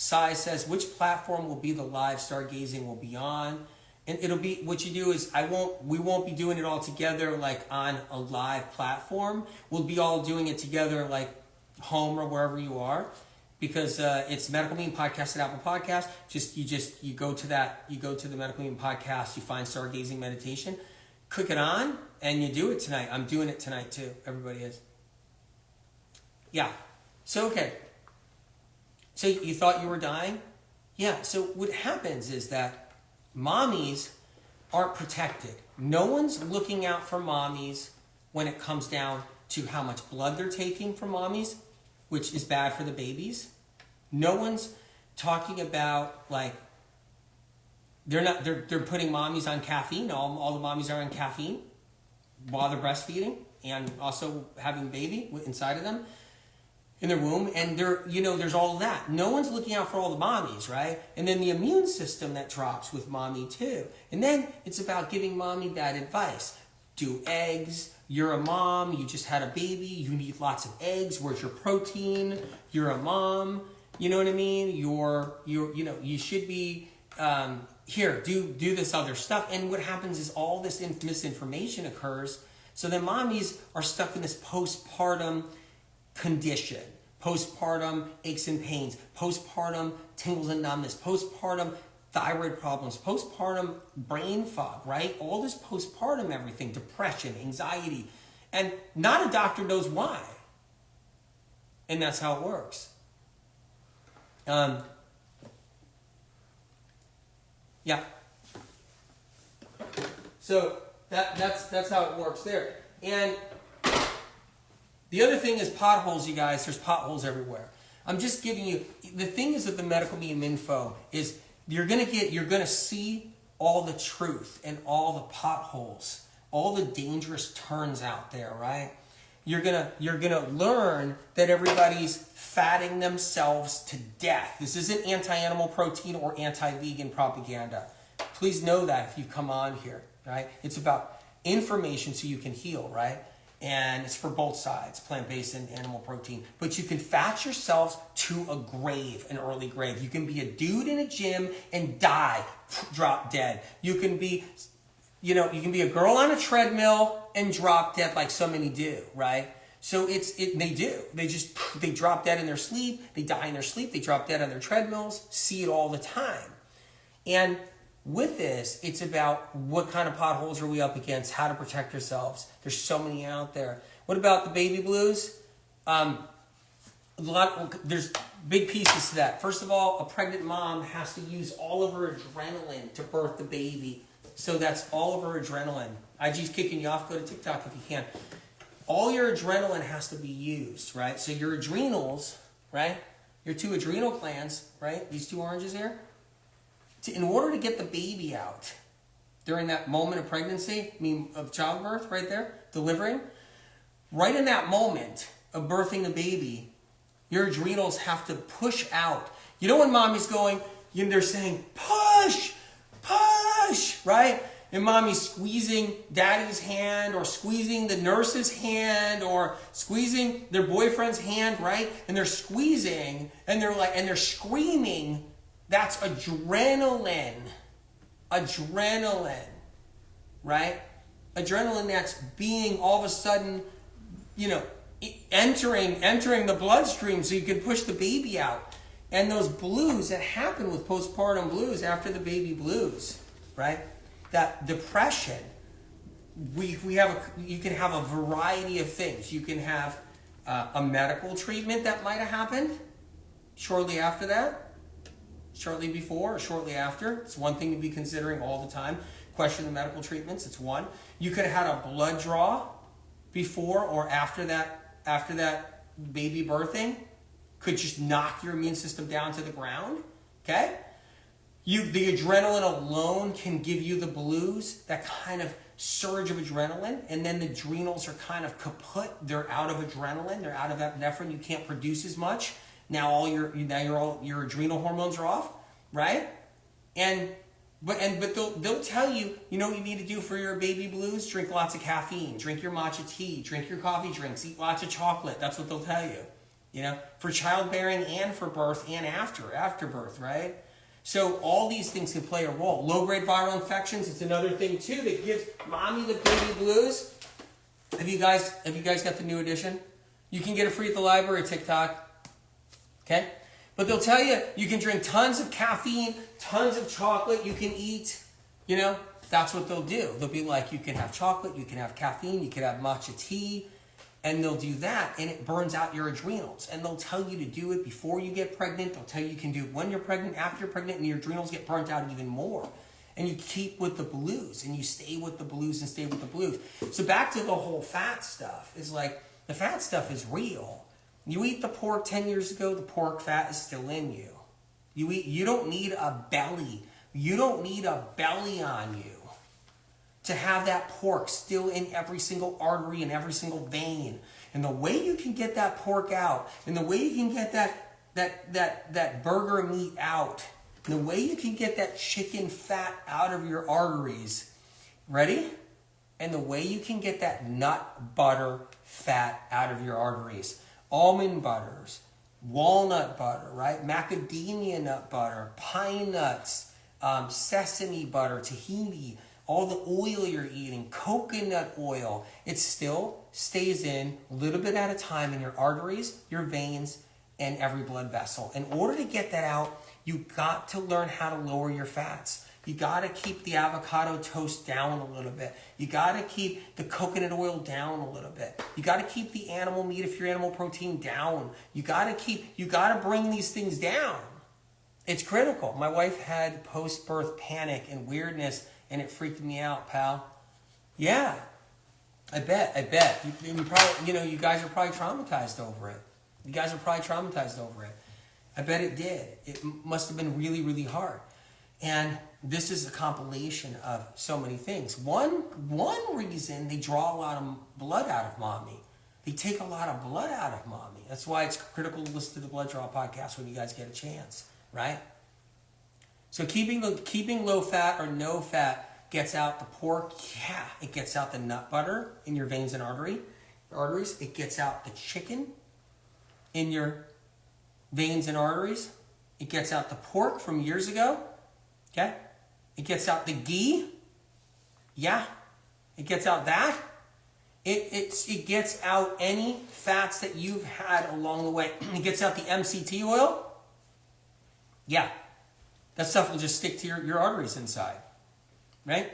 Sai says, which platform will be the live Stargazing will be on? And it'll be, what you do is, we won't be doing it all together like on a live platform. We'll be all doing it together like home or wherever you are, because it's Medical Medium Podcast at Apple Podcasts. You go to the Medical Medium Podcast, you find Stargazing Meditation, click it on, and you do it tonight. I'm doing it tonight too. Everybody is. Yeah. So, okay. So you thought you were dying? Yeah, so what happens is that mommies aren't protected. No one's looking out for mommies when it comes down to how much blood they're taking from mommies, which is bad for the babies. No one's talking about, like, they're putting mommies on caffeine. All the mommies are on caffeine while they're breastfeeding and also having a baby inside of them in their womb, and there's all of that. No one's looking out for all the mommies, right? And then the immune system that drops with mommy too. And then it's about giving mommy that advice. Do eggs. You're a mom, you just had a baby, you need lots of eggs. Where's your protein? You're a mom, you know what I mean? You should be, here, do this other stuff. And what happens is all this misinformation occurs. So then mommies are stuck in this postpartum condition. Postpartum aches and pains, postpartum tingles and numbness, postpartum thyroid problems, postpartum brain fog, right? All this postpartum everything, depression, anxiety, and not a doctor knows why. And that's how it works. Yeah. So that's how it works there. And the other thing is potholes, you guys. There's potholes everywhere. I'm just giving you, the thing is with the medical medium info is you're gonna see all the truth and all the potholes, all the dangerous turns out there, right? You're gonna learn that everybody's fatting themselves to death. This isn't anti-animal protein or anti-vegan propaganda. Please know that if you come on here, right? It's about information so you can heal, right? And it's for both sides, plant-based and animal protein. But you can fat yourselves to a grave, an early grave. You can be a dude in a gym and die, drop dead. You can be a girl on a treadmill and drop dead like so many do, right? So they do. They drop dead in their sleep. They die in their sleep. They drop dead on their treadmills. See it all the time. And with this, it's about what kind of potholes are we up against, how to protect ourselves. There's so many out there. What about the baby blues? There's big pieces to that. First of all, a pregnant mom has to use all of her adrenaline to birth the baby. So that's all of her adrenaline. IG's kicking you off. Go to TikTok if you can. All your adrenaline has to be used, right? So your adrenals, right? Your two adrenal glands, right? These two oranges here. In order to get the baby out during that moment of pregnancy, of childbirth right there, delivering, right in that moment of birthing the baby, your adrenals have to push out. You know when mommy's going, they're saying, push, push, right? And mommy's squeezing daddy's hand or squeezing the nurse's hand or squeezing their boyfriend's hand, right? And they're squeezing and they're screaming. That's adrenaline. Adrenaline, right? Adrenaline that's being all of a sudden, entering the bloodstream so you can push the baby out. And those blues that happen with postpartum blues after the baby blues, right? That depression, you can have a variety of things. You can have a medical treatment that might have happened shortly after that. Shortly before or shortly after. It's one thing to be considering all the time. Question the medical treatments. It's one. You could have had a blood draw before or after that baby birthing. Could just knock your immune system down to the ground. Okay? The adrenaline alone can give you the blues, that kind of surge of adrenaline, and then the adrenals are kind of kaput. They're out of adrenaline. They're out of epinephrine. You can't produce as much. Now your adrenal hormones are off, right? But they'll tell you, what you need to do for your baby blues? Drink lots of caffeine, drink your matcha tea, drink your coffee drinks, eat lots of chocolate. That's what they'll tell you. For childbearing and for birth and after birth, right? So all these things can play a role. Low-grade viral infections, it's another thing too that gives mommy the baby blues. Have you guys got the new edition? You can get it free at the library, TikTok. Okay? But they'll tell you, you can drink tons of caffeine, tons of chocolate, you can eat, that's what they'll do. They'll be like, you can have chocolate, you can have caffeine, you can have matcha tea, and they'll do that, and it burns out your adrenals. And they'll tell you to do it before you get pregnant, they'll tell you can do it when you're pregnant, after you're pregnant, and your adrenals get burnt out even more. And you keep with the blues, and you stay with the blues and stay with the blues. So back to the whole fat stuff, is like, the fat stuff is real. You eat the pork 10 years ago, the pork fat is still in you. You don't need a belly. You don't need a belly on you to have that pork still in every single artery and every single vein. And the way you can get that pork out, and the way you can get that burger meat out, and the way you can get that chicken fat out of your arteries, ready? And the way you can get that nut butter fat out of your arteries, almond butters, walnut butter, right? Macadamia nut butter, pine nuts, sesame butter, tahini, all the oil you're eating, coconut oil, it still stays in a little bit at a time in your arteries, your veins, and every blood vessel. In order to get that out, you got to learn how to lower your fats. You got to keep the avocado toast down a little bit. You got to keep the coconut oil down a little bit. You got to keep the animal meat, if you're animal protein, down. You got to bring these things down. It's critical. My wife had post-birth panic and weirdness, and it freaked me out, pal. Yeah, I bet. You probably, you guys are probably traumatized over it. I bet it did. It must have been really, really hard. And this is a compilation of so many things. One reason they draw a lot of blood out of mommy. They take a lot of blood out of mommy. That's why it's critical to listen to the Blood Draw podcast when you guys get a chance, right? So keeping low fat or no fat gets out the pork. Yeah, it gets out the nut butter in your veins and arteries. It gets out the chicken in your veins and arteries. It gets out the pork from years ago. Okay? It gets out the ghee. Yeah. It gets out that. It gets out any fats that you've had along the way. It gets out the MCT oil. Yeah. That stuff will just stick to your arteries inside. Right?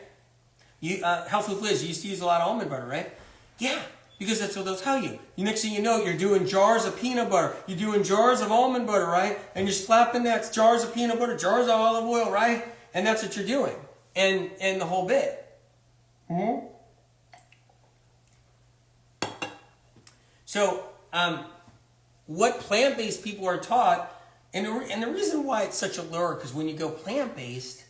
Health with Liz, you used to use a lot of almond butter, right? Yeah. Because that's what they'll tell you. Next thing you know, you're doing jars of peanut butter. You're doing jars of almond butter, right? And you're slapping that jars of peanut butter, jars of olive oil, right? And that's what you're doing. And the whole bit. Mm-hmm. So, what plant-based people are taught, and the reason why it's such a lure, because when you go plant-based,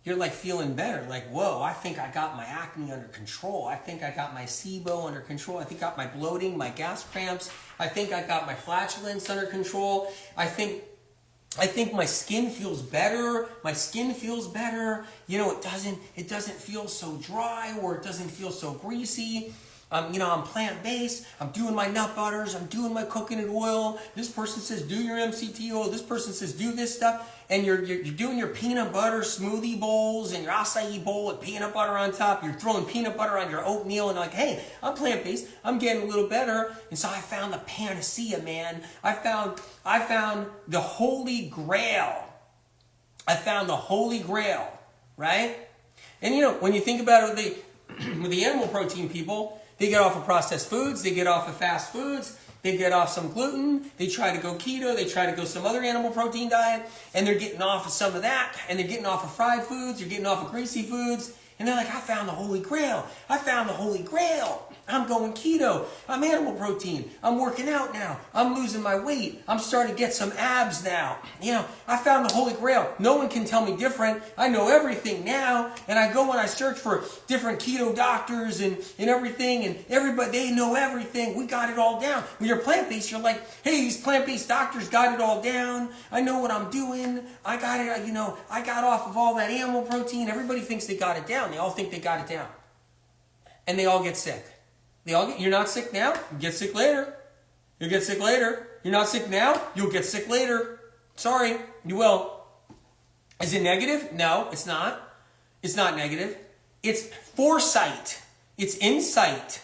you're like feeling better. Like, whoa, I think I got my acne under control. I think I got my SIBO under control. I think I got my bloating, my gas cramps. I think I got my flatulence under control. I think my skin feels better. My skin feels better. It doesn't feel so dry, or it doesn't feel so greasy. I'm plant-based. I'm doing my nut butters. I'm doing my coconut oil. This person says do your MCT oil. This person says do this stuff. And you're doing your peanut butter smoothie bowls and your acai bowl with peanut butter on top. You're throwing peanut butter on your oatmeal and like, hey, I'm plant-based. I'm getting a little better. And so I found the panacea, man. I found the Holy Grail. Right? And when you think about it with the animal protein people, they get off of processed foods, they get off of fast foods, they get off some gluten, they try to go keto, they try to go some other animal protein diet, and they're getting off of some of that, and they're getting off of fried foods, they're getting off of greasy foods, and they're like, I found the Holy Grail. I'm going keto. I'm animal protein. I'm working out now. I'm losing my weight. I'm starting to get some abs now. I found the Holy Grail. No one can tell me different. I know everything now. And I go and I search for different keto doctors and everything. And everybody, they know everything. We got it all down. When you're plant-based, you're like, hey, these plant-based doctors got it all down. I know what I'm doing. I got it, I got off of all that animal protein. Everybody thinks they got it down. They all think they got it down. And they all get sick. You're not sick now, you get sick later. You'll get sick later. You're not sick now, you'll get sick later. Sorry, you will. Is it negative? No, it's not. It's not negative. It's foresight. It's insight.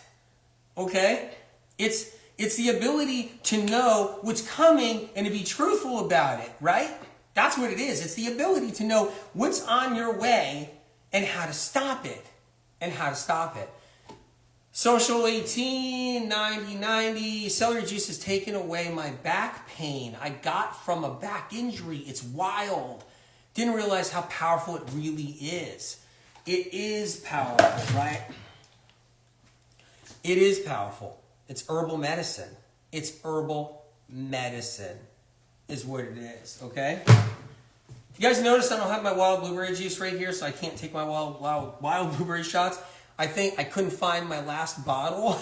Okay? It's the ability to know what's coming and to be truthful about it, right? That's what it is. It's the ability to know what's on your way and how to stop it. Social 18, 90, celery juice has taken away my back pain I got from a back injury. It's wild. Didn't realize how powerful it really is. It is powerful, right? It is powerful. It's herbal medicine. It's herbal medicine is what it is, okay? You guys notice I don't have my wild blueberry juice right here, so I can't take my wild blueberry shots. I think I couldn't find my last bottle,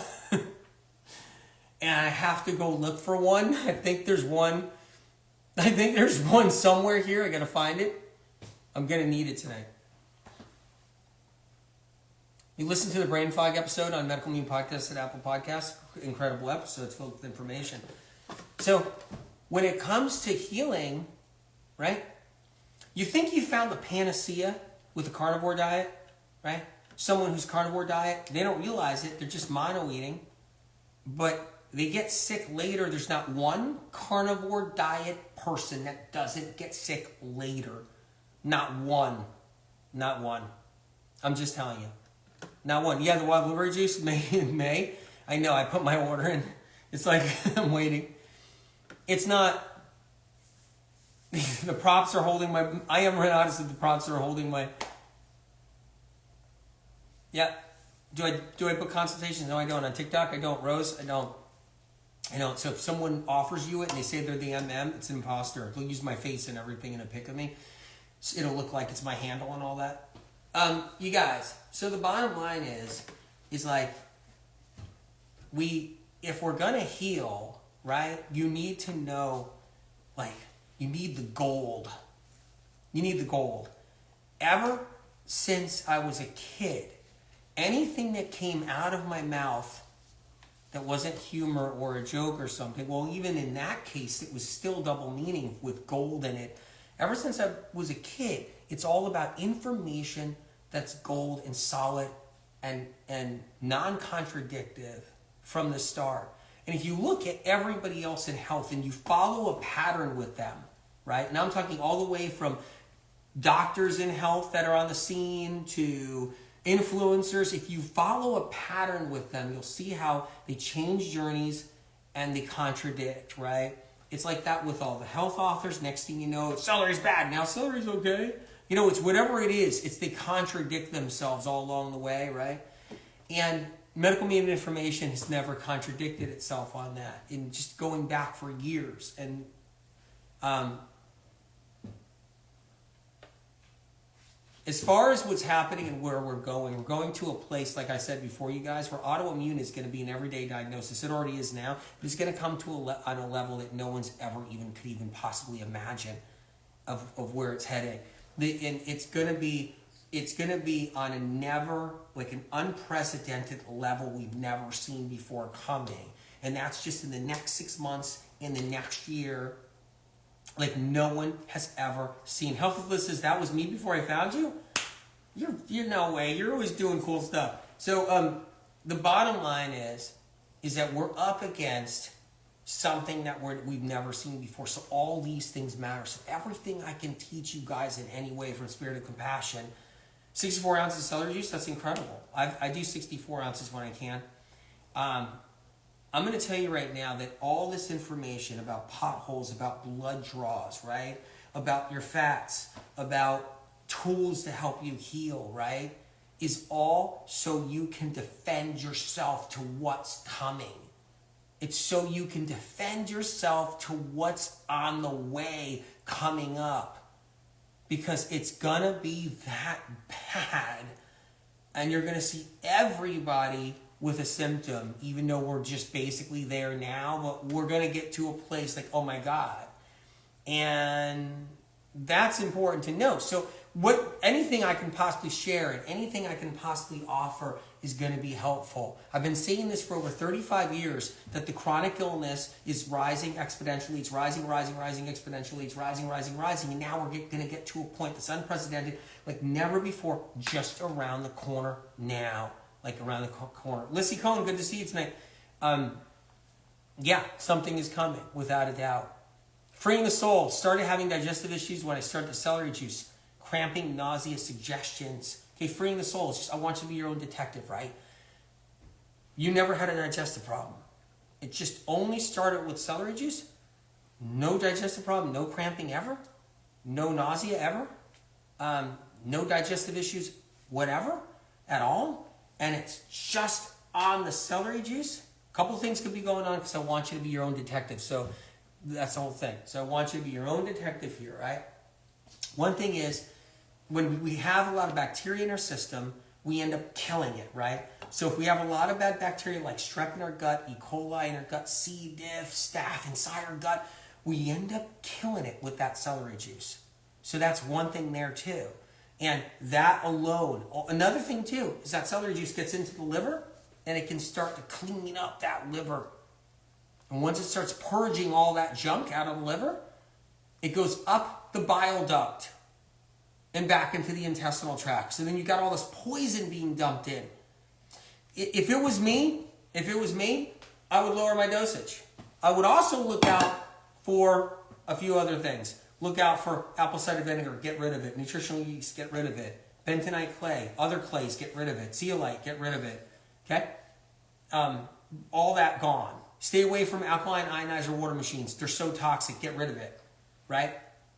and I have to go look for one. I think there's one somewhere here. I gotta find it. I'm gonna need it tonight. You listen to the Brain Fog episode on Medical Medium Podcast at Apple Podcasts. Incredible episode. It's filled with information. So when it comes to healing, right? You think you found the panacea with the carnivore diet, right? Someone who's carnivore diet, they don't realize it. They're just mono eating, but they get sick later. There's not one carnivore diet person that doesn't get sick later. Not one. Not one. I'm just telling you. Not one. Yeah, the wild blueberry juice in May. I know, I put my order in. It's like, I'm waiting. It's not, the props are holding my, I am right honest that the props are holding my, yeah. Do I book consultations? No, I don't. On TikTok, I don't. Rose, I don't. So if someone offers you it and they say they're the MM, it's an imposter. They'll use my face and everything in a pic of me. So it'll look like it's my handle and all that. You guys, so the bottom line is like, if we're gonna heal, right, you need to know, like, you need the gold. You need the gold. Ever since I was a kid, anything that came out of my mouth that wasn't humor or a joke or something, well, even in that case, it was still double meaning with gold in it. Ever since I was a kid, it's all about information that's gold and solid and non-contradictive from the start. And if you look at everybody else in health and you follow a pattern with them, right? And I'm talking all the way from doctors in health that are on the scene to influencers. If you follow a pattern with them, you'll see how they change journeys and they contradict, right? It's like that with all the health authors. Next thing you know, celery's bad. Now celery's okay. You know, it's whatever it is. It's they contradict themselves all along the way, right? And medical medium information has never contradicted itself on that. In just going back for years. And as far as what's happening and where we're going to a place, like I said before, you guys, where autoimmune is going to be an everyday diagnosis. It already is now. It's going to come to on a level that no one's ever could even possibly imagine of where it's heading. And it's going to be on a never, like an unprecedented level we've never seen before coming. And that's just in the next 6 months, in the next year, like no one has ever seen. Healthless says, that was me before I found you? You're no way. You're always doing cool stuff. So the bottom line is that we're up against something that we've never seen before. So all these things matter. So everything I can teach you guys in any way from Spirit of Compassion. 64 ounces of celery juice, that's incredible. I do 64 ounces when I can. I'm going to tell you right now that all this information about potholes, about blood draws, right? About your fats, about tools to help you heal, right? Is all so you can defend yourself to what's coming. It's so you can defend yourself to what's on the way coming up. Because it's going to be that bad. And you're going to see everybody with a symptom, even though we're just basically there now. But we're going to get to a place like, oh my God. And that's important to know. So anything I can possibly share and anything I can possibly offer is going to be helpful. I've been saying this for over 35 years, that the chronic illness is rising exponentially. It's rising exponentially. It's rising. And now we're going to get to a point that's unprecedented, like never before, just around the corner now. Like around the corner. Lissy Cohen, good to see you tonight. Yeah, something is coming, without a doubt. Freeing the soul. Started having digestive issues when I started the celery juice. Cramping, nausea, suggestions. Okay, freeing the soul. It's just, I want you to be your own detective, right? You never had a digestive problem. It just only started with celery juice. No digestive problem, no cramping ever. No nausea ever. No digestive issues, whatever, at all. And it's just on the celery juice. A couple things could be going on because I want you to be your own detective. So that's the whole thing. So I want you to be your own detective here, right? One thing is, when we have a lot of bacteria in our system, we end up killing it, right? So if we have a lot of bad bacteria like strep in our gut, E. coli in our gut, C. diff, staph inside our gut, we end up killing it with that celery juice. So that's one thing there too. And that alone, another thing too, is that celery juice gets into the liver and it can start to clean up that liver. And once it starts purging all that junk out of the liver, it goes up the bile duct and back into the intestinal tract. So then you got all this poison being dumped in. If it was me, I would lower my dosage. I would also look out for a few other things. Look out for apple cider vinegar, get rid of it. Nutritional yeast, get rid of it. Bentonite clay, other clays, get rid of it. Zeolite, get rid of it. Okay? All that gone. Stay away from alkaline ionizer water machines. They're so toxic, get rid of it. Right?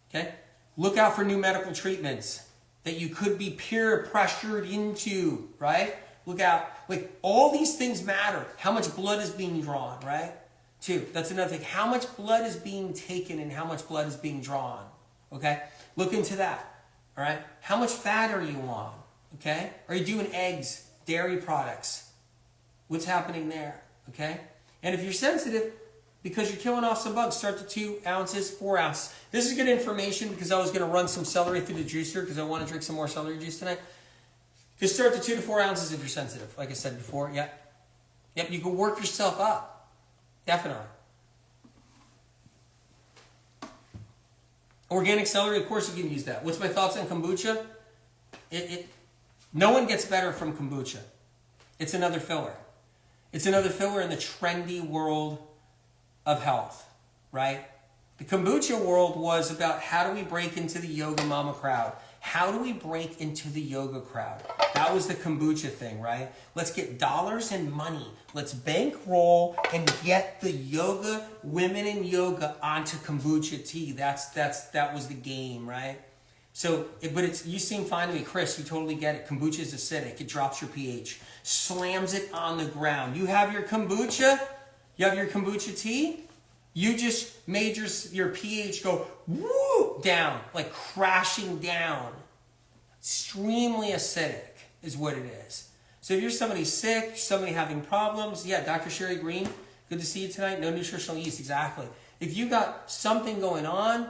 Okay? Look out for new medical treatments that you could be peer pressured into. Right? Look out. Like, all these things matter. How much blood is being drawn, right? Too. That's another thing. How much blood is being taken and how much blood is being drawn. Okay? Look into that. All right? How much fat are you on? Okay? Are you doing eggs, dairy products? What's happening there? Okay? And if you're sensitive, because you're killing off some bugs, start to 2 ounces, 4 ounces. This is good information because I was going to run some celery through the juicer because I want to drink some more celery juice tonight. Just start to 2 to 4 ounces if you're sensitive, like I said before. Yep. Yep, you can work yourself up. Definitely. Organic celery, of course you can use that. What's my thoughts on kombucha? No one gets better from kombucha. It's another filler. It's another filler in the trendy world of health, right? The kombucha world was about how do we break into the yoga mama crowd? How do we break into the yoga crowd? That was the kombucha thing, right? Let's get dollars and money. Let's bankroll and get the yoga, women in yoga onto kombucha tea. That was the game, right? So, you seem fine to me. Chris, you totally get it. Kombucha is acidic. It drops your pH. Slams it on the ground. You have your kombucha tea. You just made your pH go woo down, like crashing down. Extremely acidic is what it is. So if you're somebody sick, somebody having problems, yeah, Dr. Sherry Green, good to see you tonight. No nutritional yeast, exactly. If you got something going on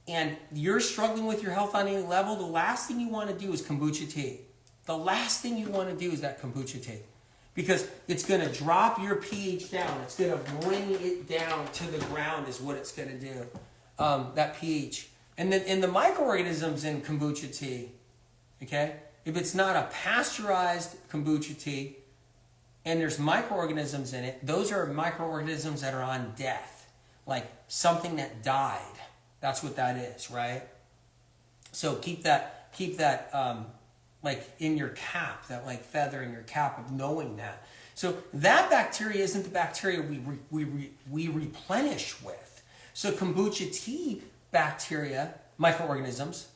and you're struggling with your health on any level, the last thing you want to do is kombucha tea. The last thing you want to do is that kombucha tea. Because it's going to drop your pH down. It's going to bring it down to the ground is what it's going to do. That pH. And then in the microorganisms in kombucha tea, okay, if it's not a pasteurized kombucha tea and there's microorganisms in it, those are microorganisms that are on death. Like something that died. That's what that is, right? So keep that like in your cap, that like feather in your cap of knowing that. So that bacteria isn't the bacteria we replenish with. So kombucha tea bacteria, microorganisms,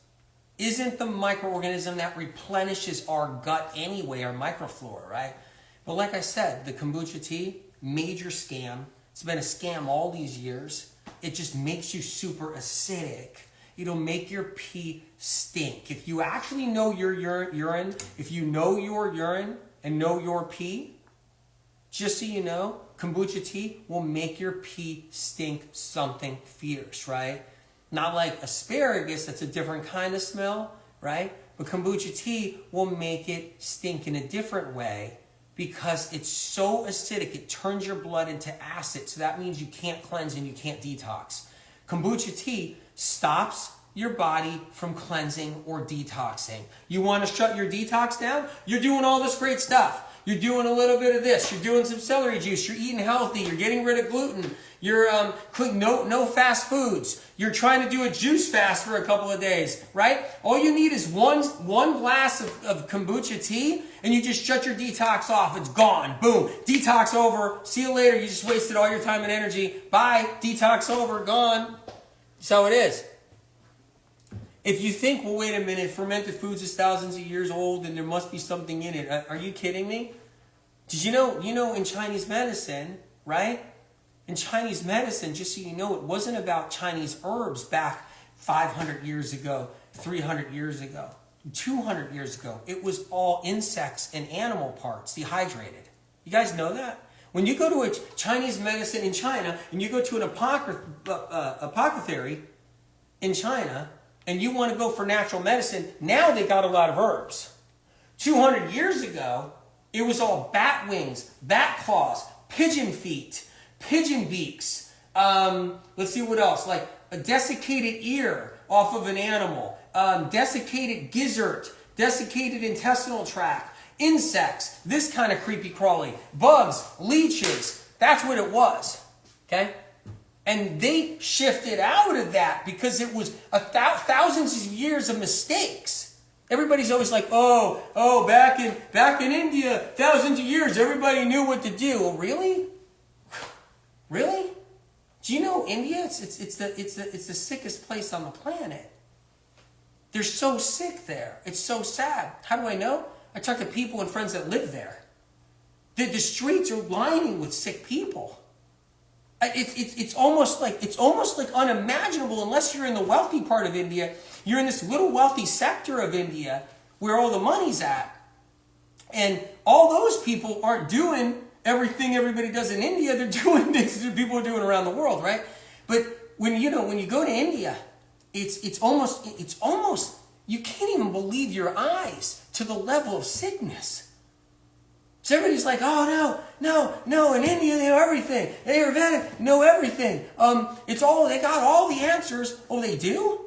isn't the microorganism that replenishes our gut anyway, our microflora, right? But like I said, the kombucha tea, major scam. It's been a scam all these years. It just makes you super acidic. It'll make your pee stink. If you actually know your urine, if you know your urine and know your pee, just so you know, kombucha tea will make your pee stink something fierce, right? Not like asparagus, that's a different kind of smell, right? But kombucha tea will make it stink in a different way because it's so acidic, it turns your blood into acid. So that means you can't cleanse and you can't detox. Kombucha tea stops your body from cleansing or detoxing. You want to shut your detox down? You're doing all this great stuff. You're doing a little bit of this. You're doing some celery juice. You're eating healthy. You're getting rid of gluten. You're no fast foods. You're trying to do a juice fast for a couple of days, right? All you need is one glass of kombucha tea, and you just shut your detox off. It's gone. Boom. Detox over. See you later. You just wasted all your time and energy. Bye. Detox over. Gone. That's how it is. If you think, well, wait a minute, fermented foods is thousands of years old and there must be something in it. Are you kidding me? Did you know in Chinese medicine, right? In Chinese medicine, just so you know, it wasn't about Chinese herbs back 500 years ago, 300 years ago, 200 years ago. It was all insects and animal parts, dehydrated. You guys know that? When you go to a Chinese medicine in China and you go to an apothecary in China, and you want to go for natural medicine, now they got a lot of herbs. 200 years ago, it was all bat wings, bat claws, pigeon feet, pigeon beaks. Let's see what else. Like a desiccated ear off of an animal, desiccated gizzard, desiccated intestinal tract, insects, this kind of creepy crawly, bugs, leeches. That's what it was. Okay? And they shifted out of that because it was thousands of years of mistakes. Everybody's always like, oh, back in India, thousands of years, everybody knew what to do. Well, really? Really? Do you know India? It's the sickest place on the planet. They're so sick there. It's so sad. How do I know? I talk to people and friends that live there. The streets are lining with sick people. It's almost like unimaginable unless you're in the wealthy part of India. You're in this little wealthy sector of India where all the money's at. And all those people aren't doing everything everybody does in India. They're doing things that people are doing around the world, right? But when you go to India, it's almost you can't even believe your eyes to the level of sickness. So everybody's like, oh no, in India they know everything. The Ayurvedic know everything. They got all the answers. Oh, they do?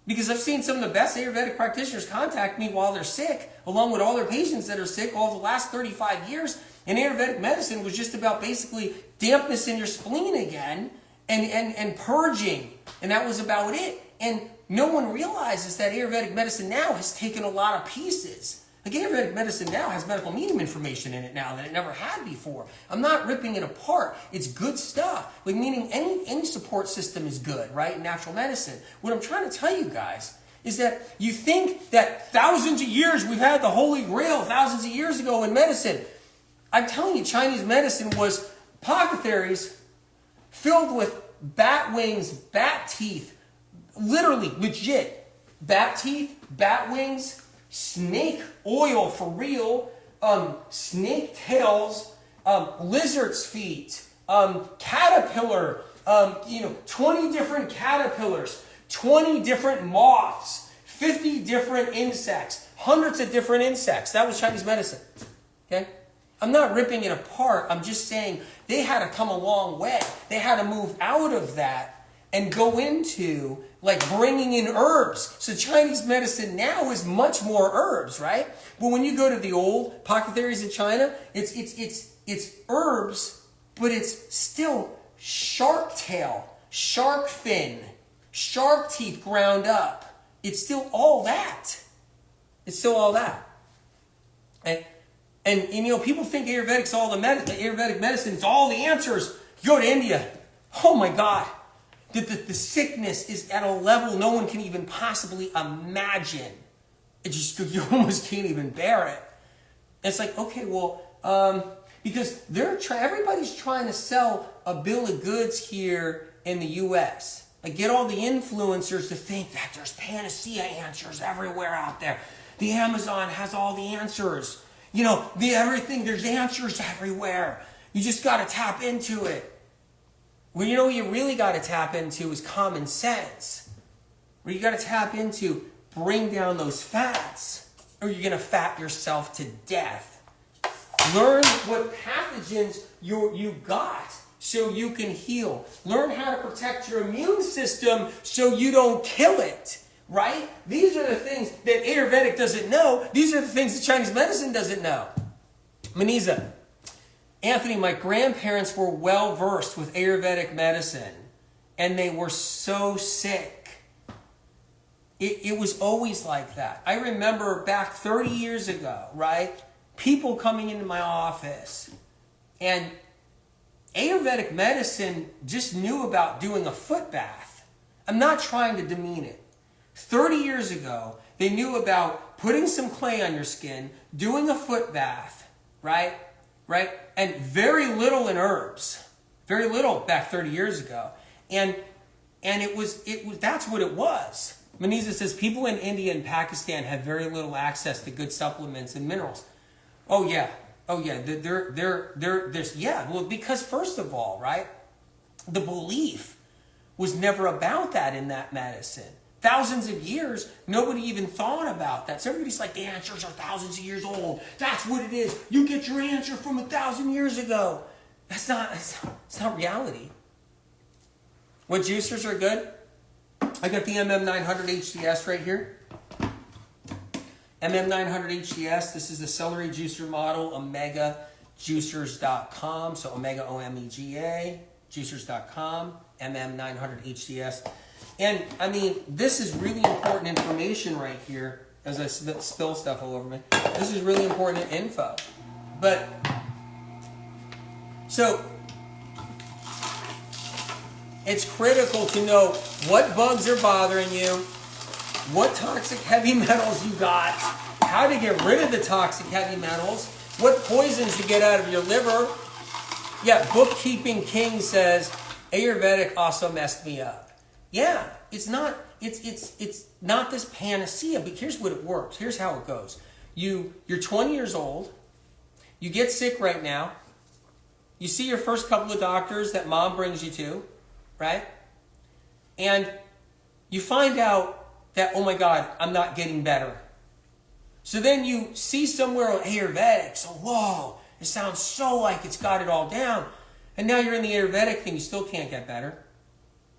Because I've seen some of the best Ayurvedic practitioners contact me while they're sick, along with all their patients that are sick all the last 35 years. And Ayurvedic medicine was just about basically dampness in your spleen again and purging. And that was about it. And no one realizes that Ayurvedic medicine now has taken a lot of pieces. Like Ayurvedic medicine now has medical medium information in it now that it never had before. I'm not ripping it apart. It's good stuff. Like meaning any support system is good, right? Natural medicine. What I'm trying to tell you guys is that you think that thousands of years we've had the Holy Grail thousands of years ago in medicine. I'm telling you, Chinese medicine was apothecaries filled with bat wings, bat teeth, literally, legit, bat teeth, bat wings, snake oil for real, snake tails, lizard's feet, caterpillar, 20 different caterpillars, 20 different moths, 50 different insects, hundreds of different insects. That was Chinese medicine. Okay? I'm not ripping it apart. I'm just saying they had to come a long way. They had to move out of that and go into like bringing in herbs. So Chinese medicine now is much more herbs, right? But when you go to the old apothecaries in China, it's herbs, but it's still shark tail, shark fin, shark teeth ground up. It's still all that. It's still all that. And people think Ayurvedic's all the Ayurvedic medicine, it's all the answers. You go to India, oh my God. The sickness is at a level no one can even possibly imagine. You almost can't even bear it. It's like, okay, well, because everybody's trying to sell a bill of goods here in the U.S. Like get all the influencers to think that there's panacea answers everywhere out there. The Amazon has all the answers. There's answers everywhere. You just got to tap into it. Well, what you really got to tap into is common sense. Where you got to tap into, bring down those fats, or you're going to fat yourself to death. Learn what pathogens you got so you can heal. Learn how to protect your immune system so you don't kill it. Right? These are the things that Ayurvedic doesn't know. These are the things that Chinese medicine doesn't know. Maniza. Anthony, my grandparents were well versed with Ayurvedic medicine and they were so sick. It was always like that. I remember back 30 years ago, right? People coming into my office and Ayurvedic medicine just knew about doing a foot bath. I'm not trying to demean it. 30 years ago, they knew about putting some clay on your skin, doing a foot bath, right? And very little in herbs. Very little back 30 years ago. And it was that's what it was. Maniza says people in India and Pakistan have very little access to good supplements and minerals. Oh yeah. Well, because first of all, right? The belief was never about that in that medicine. thousands of years, nobody even thought about that. So everybody's like, the answers are thousands of years old. That's what it is. You get your answer from 1,000 years ago. It's not reality. What juicers are good? I got the MM900 HDS right here. MM900 HDS, this is the Celery juicer model, omegajuicers.com. So Omega, O-M-E-G-A, juicers.com, MM900 HDS. And I mean, this is really important information right here, as I spill stuff all over me. This is really important info. But, so, it's critical to know what bugs are bothering you, what toxic heavy metals you got, how to get rid of the toxic heavy metals, what poisons to get out of your liver. Yeah, Bookkeeping King says, Ayurvedic also messed me up. Yeah, it's not this panacea, but here's what it works. Here's how it goes. You're 20 years old, you get sick right now, you see your first couple of doctors that mom brings you to, right? And you find out that, oh my God, I'm not getting better. So then you see somewhere on Ayurvedic, so whoa, it sounds so like it's got it all down. And now you're in the Ayurvedic thing, you still can't get better.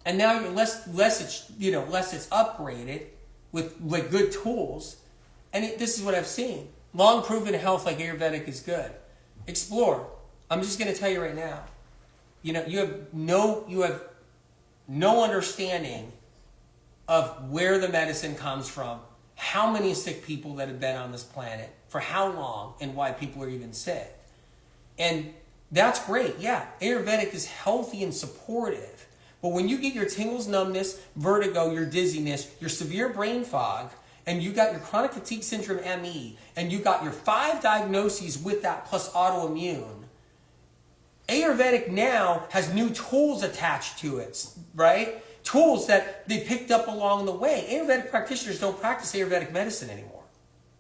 And now you're less it's upgraded with like good tools. And this is what I've seen. Long proven health like Ayurvedic is good. Explore. I'm just going to tell you right now. You have no understanding of where the medicine comes from, how many sick people that have been on this planet, for how long, and why people are even sick. And that's great. Yeah, Ayurvedic is healthy and supportive. But when you get your tingles, numbness, vertigo, your dizziness, your severe brain fog, and you got your chronic fatigue syndrome ME, and you got your 5 diagnoses with that plus autoimmune, Ayurvedic now has new tools attached to it, right? Tools that they picked up along the way. Ayurvedic practitioners don't practice Ayurvedic medicine anymore.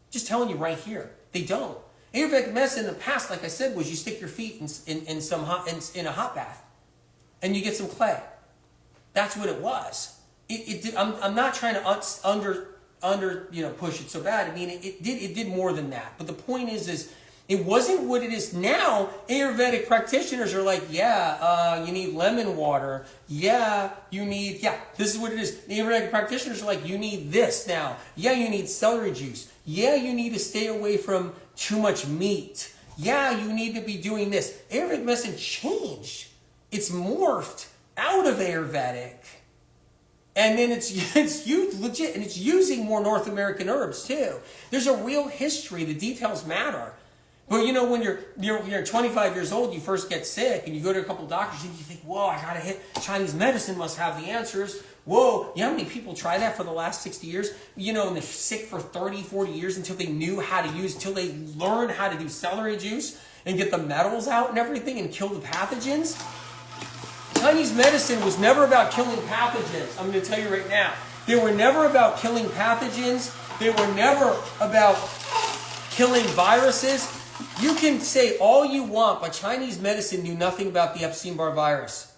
Just telling you right here, they don't. Ayurvedic medicine in the past, like I said, was you stick your feet in a hot bath, and you get some clay. That's what it was. I'm not trying to push it so bad. I mean, it did more than that. But the point is it wasn't what it is now. Ayurvedic practitioners are like, you need lemon water. This is what it is. Ayurvedic practitioners are like, you need this now. Yeah, you need celery juice. Yeah, you need to stay away from too much meat. Yeah, you need to be doing this. Ayurvedic medicine changed. It's morphed out of Ayurvedic. And then it's used legit, and it's using more North American herbs too. There's a real history. The details matter. But when you're 25 years old, you first get sick, and you go to a couple of doctors, and you think, whoa, I gotta hit Chinese medicine, must have the answers. Whoa, you know how many people try that for the last 60 years? And they're sick for 30, 40 years until they learned how to do celery juice and get the metals out and everything and kill the pathogens. Chinese medicine was never about killing pathogens. I'm going to tell you right now. They were never about killing pathogens. They were never about killing viruses. You can say all you want, but Chinese medicine knew nothing about the Epstein-Barr virus.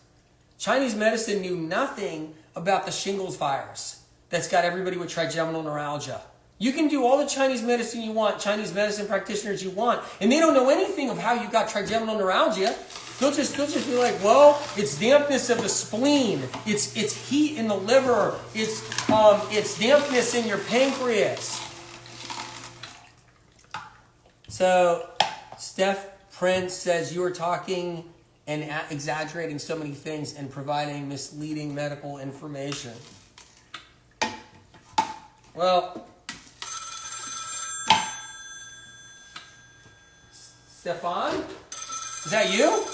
Chinese medicine knew nothing about the shingles virus that's got everybody with trigeminal neuralgia. You can do all the Chinese medicine you want, Chinese medicine practitioners you want, and they don't know anything of how you got trigeminal neuralgia. They'll just be like, well, it's dampness of the spleen, it's heat in the liver, it's dampness in your pancreas. So, Steph Prince says you are talking and exaggerating so many things and providing misleading medical information. Well, Stefan, is that you?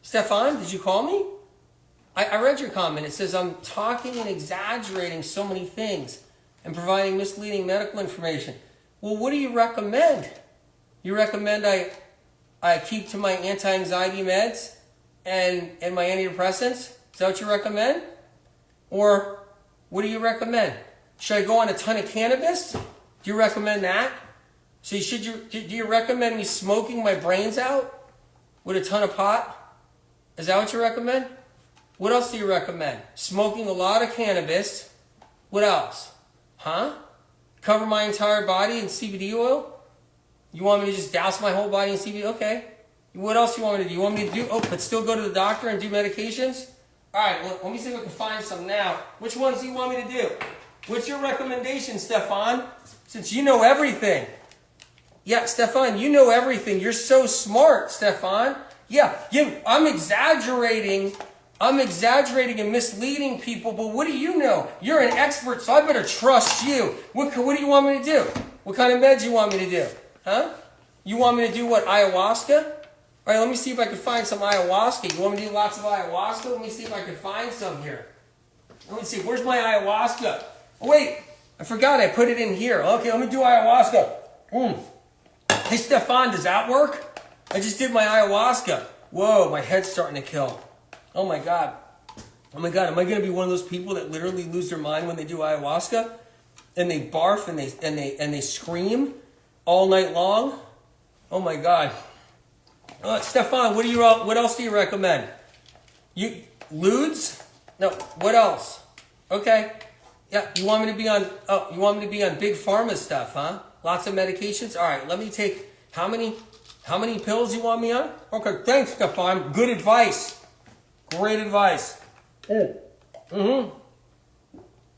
Stefan, did you call me? I read your comment. It says I'm talking and exaggerating so many things and providing misleading medical information. Well, what do you recommend? You recommend I keep to my anti-anxiety meds and my antidepressants? Is that what you recommend? Or what do you recommend? Should I go on a ton of cannabis? Do you recommend that? So do you recommend me smoking my brains out with a ton of pot? Is that what you recommend? What else do you recommend? Smoking a lot of cannabis What else? Huh? Cover my entire body in CBD oil? You want me to just douse my whole body in CBD? Okay. What else you want me to do? You want me to do, but still go to the doctor and do medications? All right, well, let me see if I can find some now. Which ones do you want me to do? What's your recommendation, Stefan? Since you know everything. Yeah, Stefan, you know everything. You're so smart, Stefan. Yeah, I'm exaggerating and misleading people, but what do you know? You're an expert, so I better trust you. What do you want me to do? What kind of meds do you want me to do? Huh? You want me to do what, ayahuasca? All right, let me see if I can find some ayahuasca. You want me to do lots of ayahuasca? Let me see if I can find some here. Let me see, where's my ayahuasca? Oh, wait, I forgot I put it in here. Okay, let me do ayahuasca. Hey, Stefan, does that work? I just did my ayahuasca. Whoa, my head's starting to kill. Oh my God. Oh my God, am I going to be one of those people that literally lose their mind when they do ayahuasca? And they barf and they scream all night long? Oh my God. Stefan, what else do you recommend? Ludes? No, what else? Okay. Yeah, you want me to be on big pharma stuff, huh? Lots of medications? All right, let me take, how many pills you want me on? Okay, thanks, Stefan. Good advice. Great advice. Here we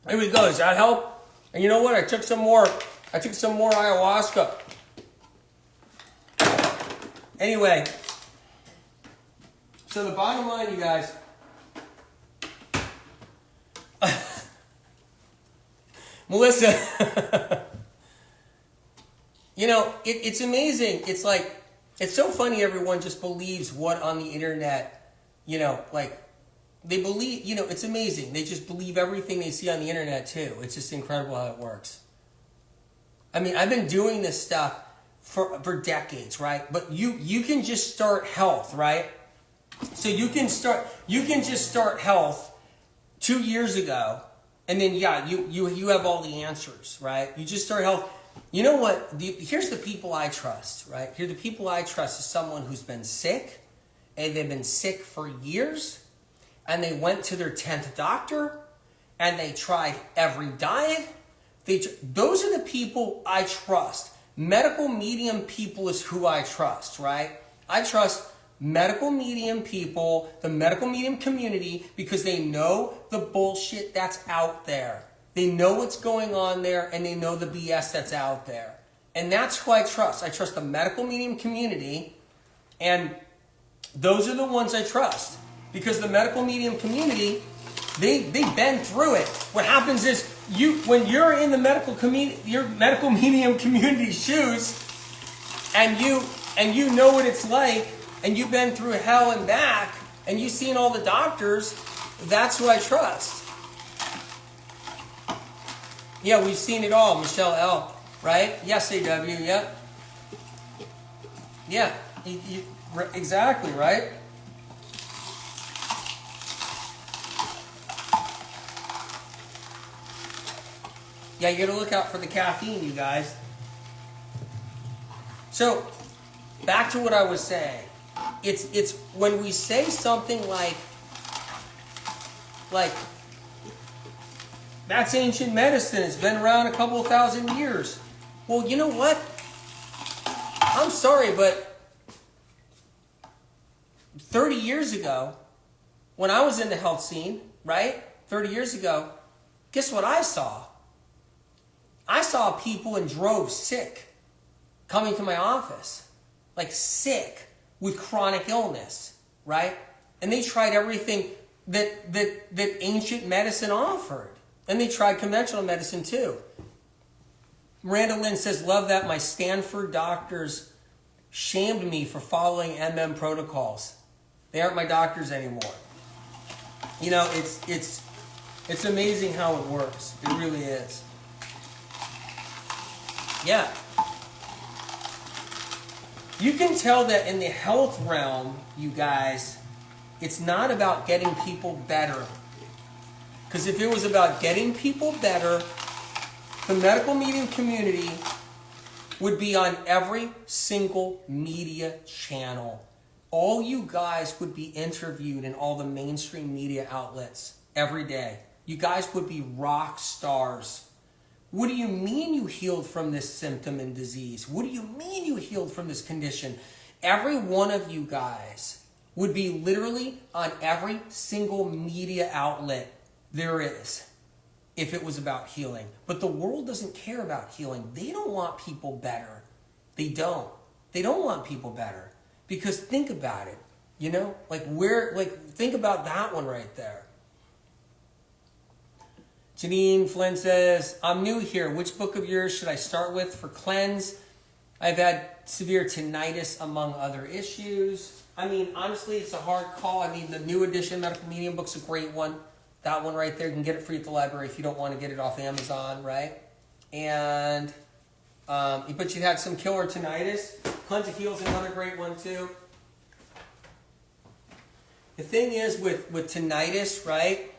go. Does that help? And you know what? I took some more ayahuasca. Anyway, so the bottom line, you guys, Melissa, you know, it's amazing. It's like, it's so funny everyone just believes what on the internet, you know, like, they believe, you know, it's amazing. They just believe everything they see on the internet too. It's just incredible how it works. I mean, I've been doing this stuff for decades, right? But you can just start health, right? So you can just start health 2 years ago, and then yeah, you have all the answers, right? You just start health. You know what? Here's the people I trust, right? Here, the people I trust is someone who's been sick, and they've been sick for years, and they went to their 10th doctor, and they tried every diet. Those are the people I trust. Medical medium people is who I trust, right? I trust medical medium people, the medical medium community, because they know the bullshit that's out there. They know what's going on there, and they know the BS that's out there. And that's who I trust. I trust the medical medium community, and those are the ones I trust. Because the medical medium community, they've been through it. What happens is, when you're in the medical medium community shoes, and you know what it's like, and you've been through hell and back, and you've seen all the doctors, that's who I trust. Yeah, we've seen it all, Michelle L. Right? Yes, AW. Yeah. Yeah. Exactly. Right. Yeah, you gotta look out for the caffeine, you guys. So, back to what I was saying. It's when we say something like that's ancient medicine, it's been around a couple of thousand years. Well, you know what? I'm sorry, but 30 years ago, when I was in the health scene, right? 30 years ago, guess what I saw? I saw people in droves sick coming to my office, like sick with chronic illness, right? And they tried everything that ancient medicine offered. And they tried conventional medicine too. Miranda Lynn says, love that my Stanford doctors shamed me for following MM protocols. They aren't my doctors anymore. You know, it's amazing how it works. It really is. Yeah. You can tell that in the health realm, you guys, it's not about getting people better. Because if it was about getting people better, the medical medium community would be on every single media channel. All you guys would be interviewed in all the mainstream media outlets every day. You guys would be rock stars. What do you mean you healed from this symptom and disease? What do you mean you healed from this condition? Every one of you guys would be literally on every single media outlet there is if it was about healing. But the world doesn't care about healing. They don't want people better. They don't. They don't want people better. Because think about it. You know, think about that one right there. Janine Flynn says, I'm new here. Which book of yours should I start with for cleanse? I've had severe tinnitus among other issues. I mean, honestly, it's a hard call. I mean, the new edition Medical Medium book's a great one. That one right there, you can get it free at the library if you don't want to get it off Amazon, right? And, but you had some killer tinnitus. Cleanse of Heal's another great one too. The thing is with tinnitus, right?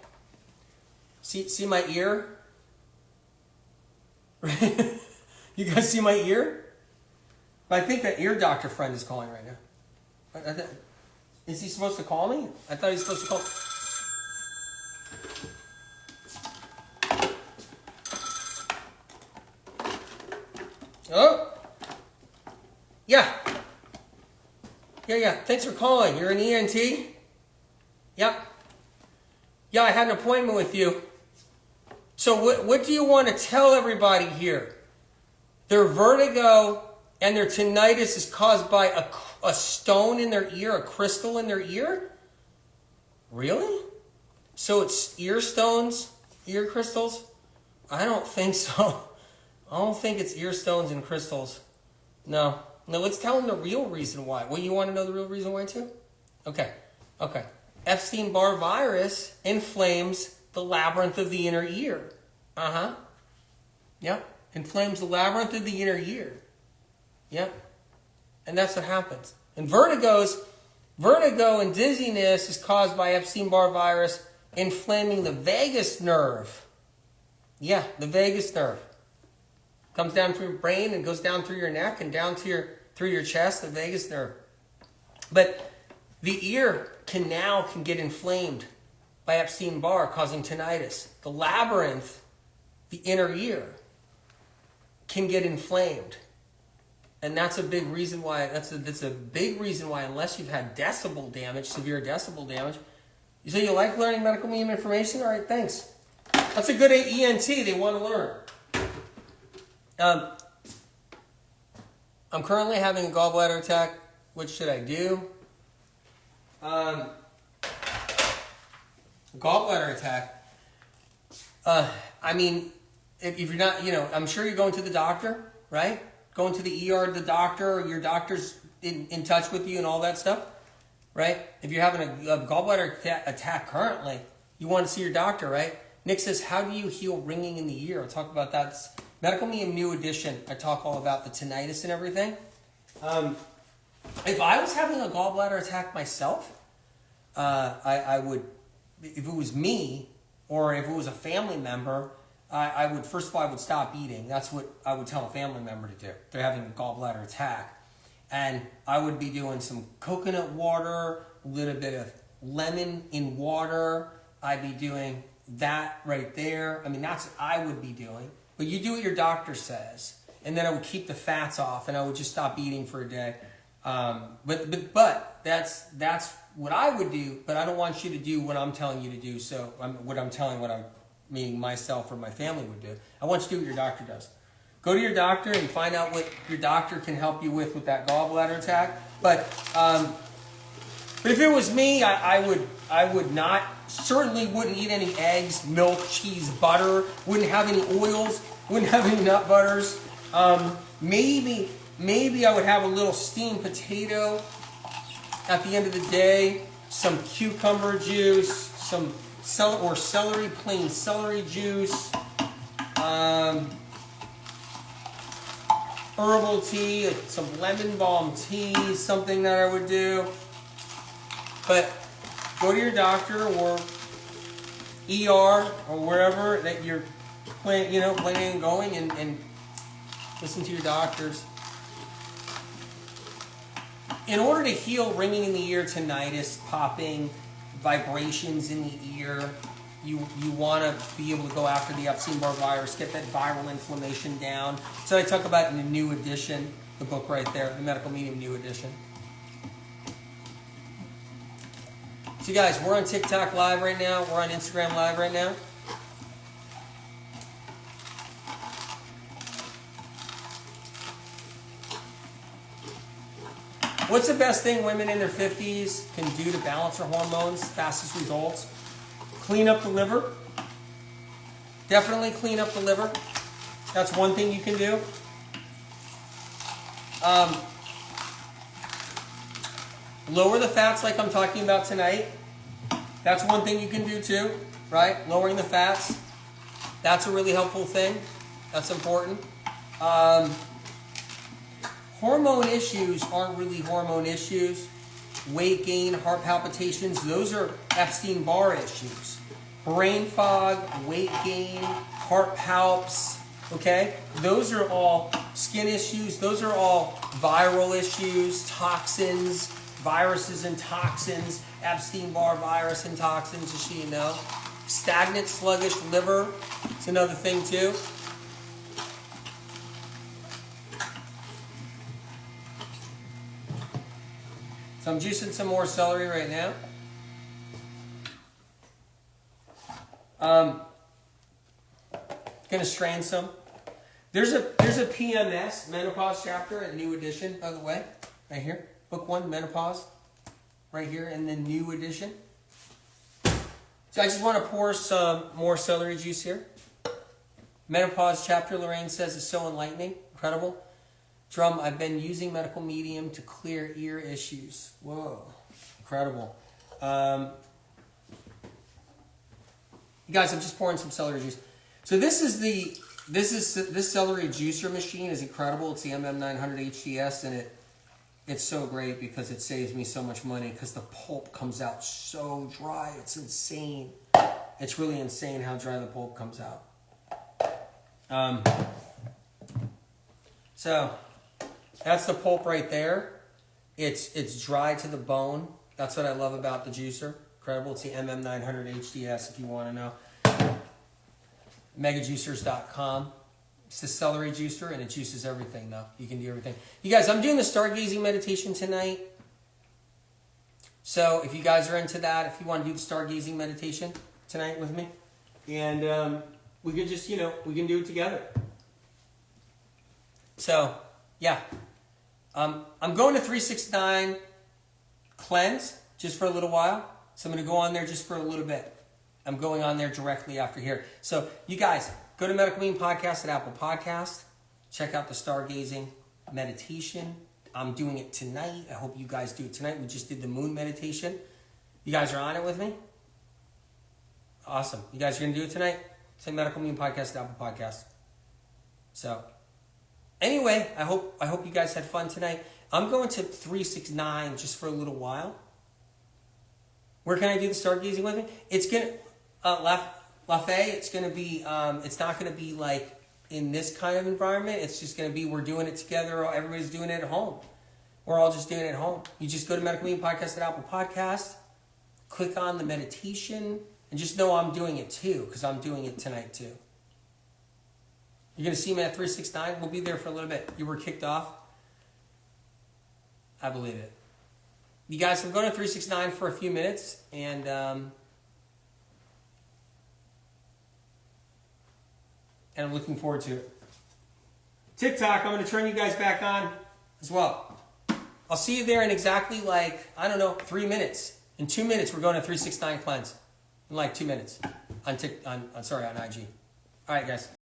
See my ear? You guys see my ear? I think that ear doctor friend is calling right now. Is he supposed to call me? I thought he was supposed to call. Oh! Yeah. Yeah. Thanks for calling. You're an ENT? Yep. Yeah, I had an appointment with you. So what do you want to tell everybody here? Their vertigo and their tinnitus is caused by a stone in their ear, a crystal in their ear? Really? So it's ear stones, ear crystals? I don't think so. I don't think it's ear stones and crystals. No, let's tell them the real reason why. Well, you want to know the real reason why too? Okay. Epstein-Barr virus inflames the labyrinth of the inner ear. Yep. Inflames the labyrinth of the inner ear. Yep. And that's what happens. And vertigo and dizziness is caused by Epstein-Barr virus inflaming the vagus nerve. Yeah, the vagus nerve. Comes down through your brain and goes down through your neck and down to through your chest, the vagus nerve. But the ear canal can get inflamed by Epstein-Barr, causing tinnitus. The labyrinth, the inner ear, can get inflamed. And that's a big reason why, that's a big reason why, unless you've had decibel damage, severe decibel damage. You say you like learning medical medium information? All right, thanks. That's a good ENT. They want to learn. I'm currently having a gallbladder attack. What should I do? Gallbladder attack. I mean, if you're not, I'm sure you're going to the doctor, right? Going to the ER, the doctor, or your doctor's in touch with you and all that stuff, right? If you're having a gallbladder attack currently, you want to see your doctor, right? Nick says, how do you heal ringing in the ear? I'll talk about that. It's Medical Medium New Edition. I talk all about the tinnitus and everything. If I was having a gallbladder attack myself, I would, if it was me, or if it was a family member, I would, first of all, I would stop eating. That's what I would tell a family member to do. They're having a gallbladder attack. And I would be doing some coconut water, a little bit of lemon in water. I'd be doing that right there. I mean, that's what I would be doing. But you do what your doctor says. And then I would keep the fats off, and I would just stop eating for a day. But that's what I would do, but I don't want you to do what I'm telling you to do. So meaning myself or my family would do. I want you to do what your doctor does. Go to your doctor and find out what your doctor can help you with that gallbladder attack. But if it was me, I would not, certainly wouldn't eat any eggs, milk, cheese, butter, wouldn't have any oils, wouldn't have any nut butters. Maybe I would have a little steamed potato at the end of the day, some cucumber juice, some celery, plain celery juice, herbal tea, some lemon balm tea, something that I would do. But go to your doctor or ER or wherever that you're planning on going and listen to your doctors. In order to heal ringing in the ear, tinnitus, popping, vibrations in the ear, you want to be able to go after the Epstein-Barr virus, get that viral inflammation down. So I talk about in the new edition, the book right there, the Medical Medium new edition. So guys, we're on TikTok Live right now. We're on Instagram Live right now. What's the best thing women in their 50s can do to balance their hormones? Fastest results. Clean up the liver. Definitely clean up the liver. That's one thing you can do. Lower the fats like I'm talking about tonight. That's one thing you can do too, right? Lowering the fats. That's a really helpful thing. That's important. Hormone issues aren't really hormone issues. Weight gain, heart palpitations, those are Epstein-Barr issues. Brain fog, weight gain, heart palps, okay? Those are all skin issues. Those are all viral issues, toxins, viruses and toxins, Epstein-Barr virus and toxins, just so you know. Stagnant, sluggish liver is another thing too. So I'm juicing some more celery right now. Gonna strain some. There's a PMS, menopause chapter, a new edition, by the way, right here. Book 1, menopause, right here in the new edition. So I just want to pour some more celery juice here. Menopause chapter, Lorraine says, is so enlightening, incredible. Drum, I've been using medical medium to clear ear issues. Whoa, incredible. You guys, I'm just pouring some celery juice. So this celery juicer machine is incredible. It's the MM900 HTS, and it's so great because it saves me so much money because the pulp comes out so dry. It's insane. It's really insane how dry the pulp comes out. So that's the pulp right there. It's dry to the bone. That's what I love about the juicer. Incredible. It's the MM900 HDS if you want to know. Megajuicers.com. It's the celery juicer and it juices everything though. You can do everything. You guys, I'm doing the Stargazing meditation tonight. So if you guys are into that, if you want to do the Stargazing meditation tonight with me, and we could just, we can do it together. So, yeah. I'm going to 369 cleanse just for a little while. So I'm going to go on there just for a little bit. I'm going on there directly after here. So you guys, go to Medical Medium Podcast at Apple Podcast. Check out the Stargazing meditation. I'm doing it tonight. I hope you guys do it tonight. We just did the moon meditation. You guys are on it with me? Awesome. You guys are going to do it tonight? Say Medical Medium Podcast at Apple Podcast. So anyway, I hope you guys had fun tonight. I'm going to 369 just for a little while. Where can I do the Stargazing with me? It's gonna Lafay. It's gonna be. It's not gonna be like in this kind of environment. It's just gonna be we're doing it together. Everybody's doing it at home. We're all just doing it at home. You just go to Medical Medium Podcast at Apple Podcast. Click on the meditation, and just know I'm doing it too because I'm doing it tonight too. You're going to see me at 369. We'll be there for a little bit. You were kicked off. I believe it. You guys, I'm going to 369 for a few minutes. And I'm looking forward to it. TikTok, I'm going to turn you guys back on as well. I'll see you there in exactly 3 minutes. In 2 minutes, we're going to 369 cleanse. In 2 minutes. On IG. All right, guys.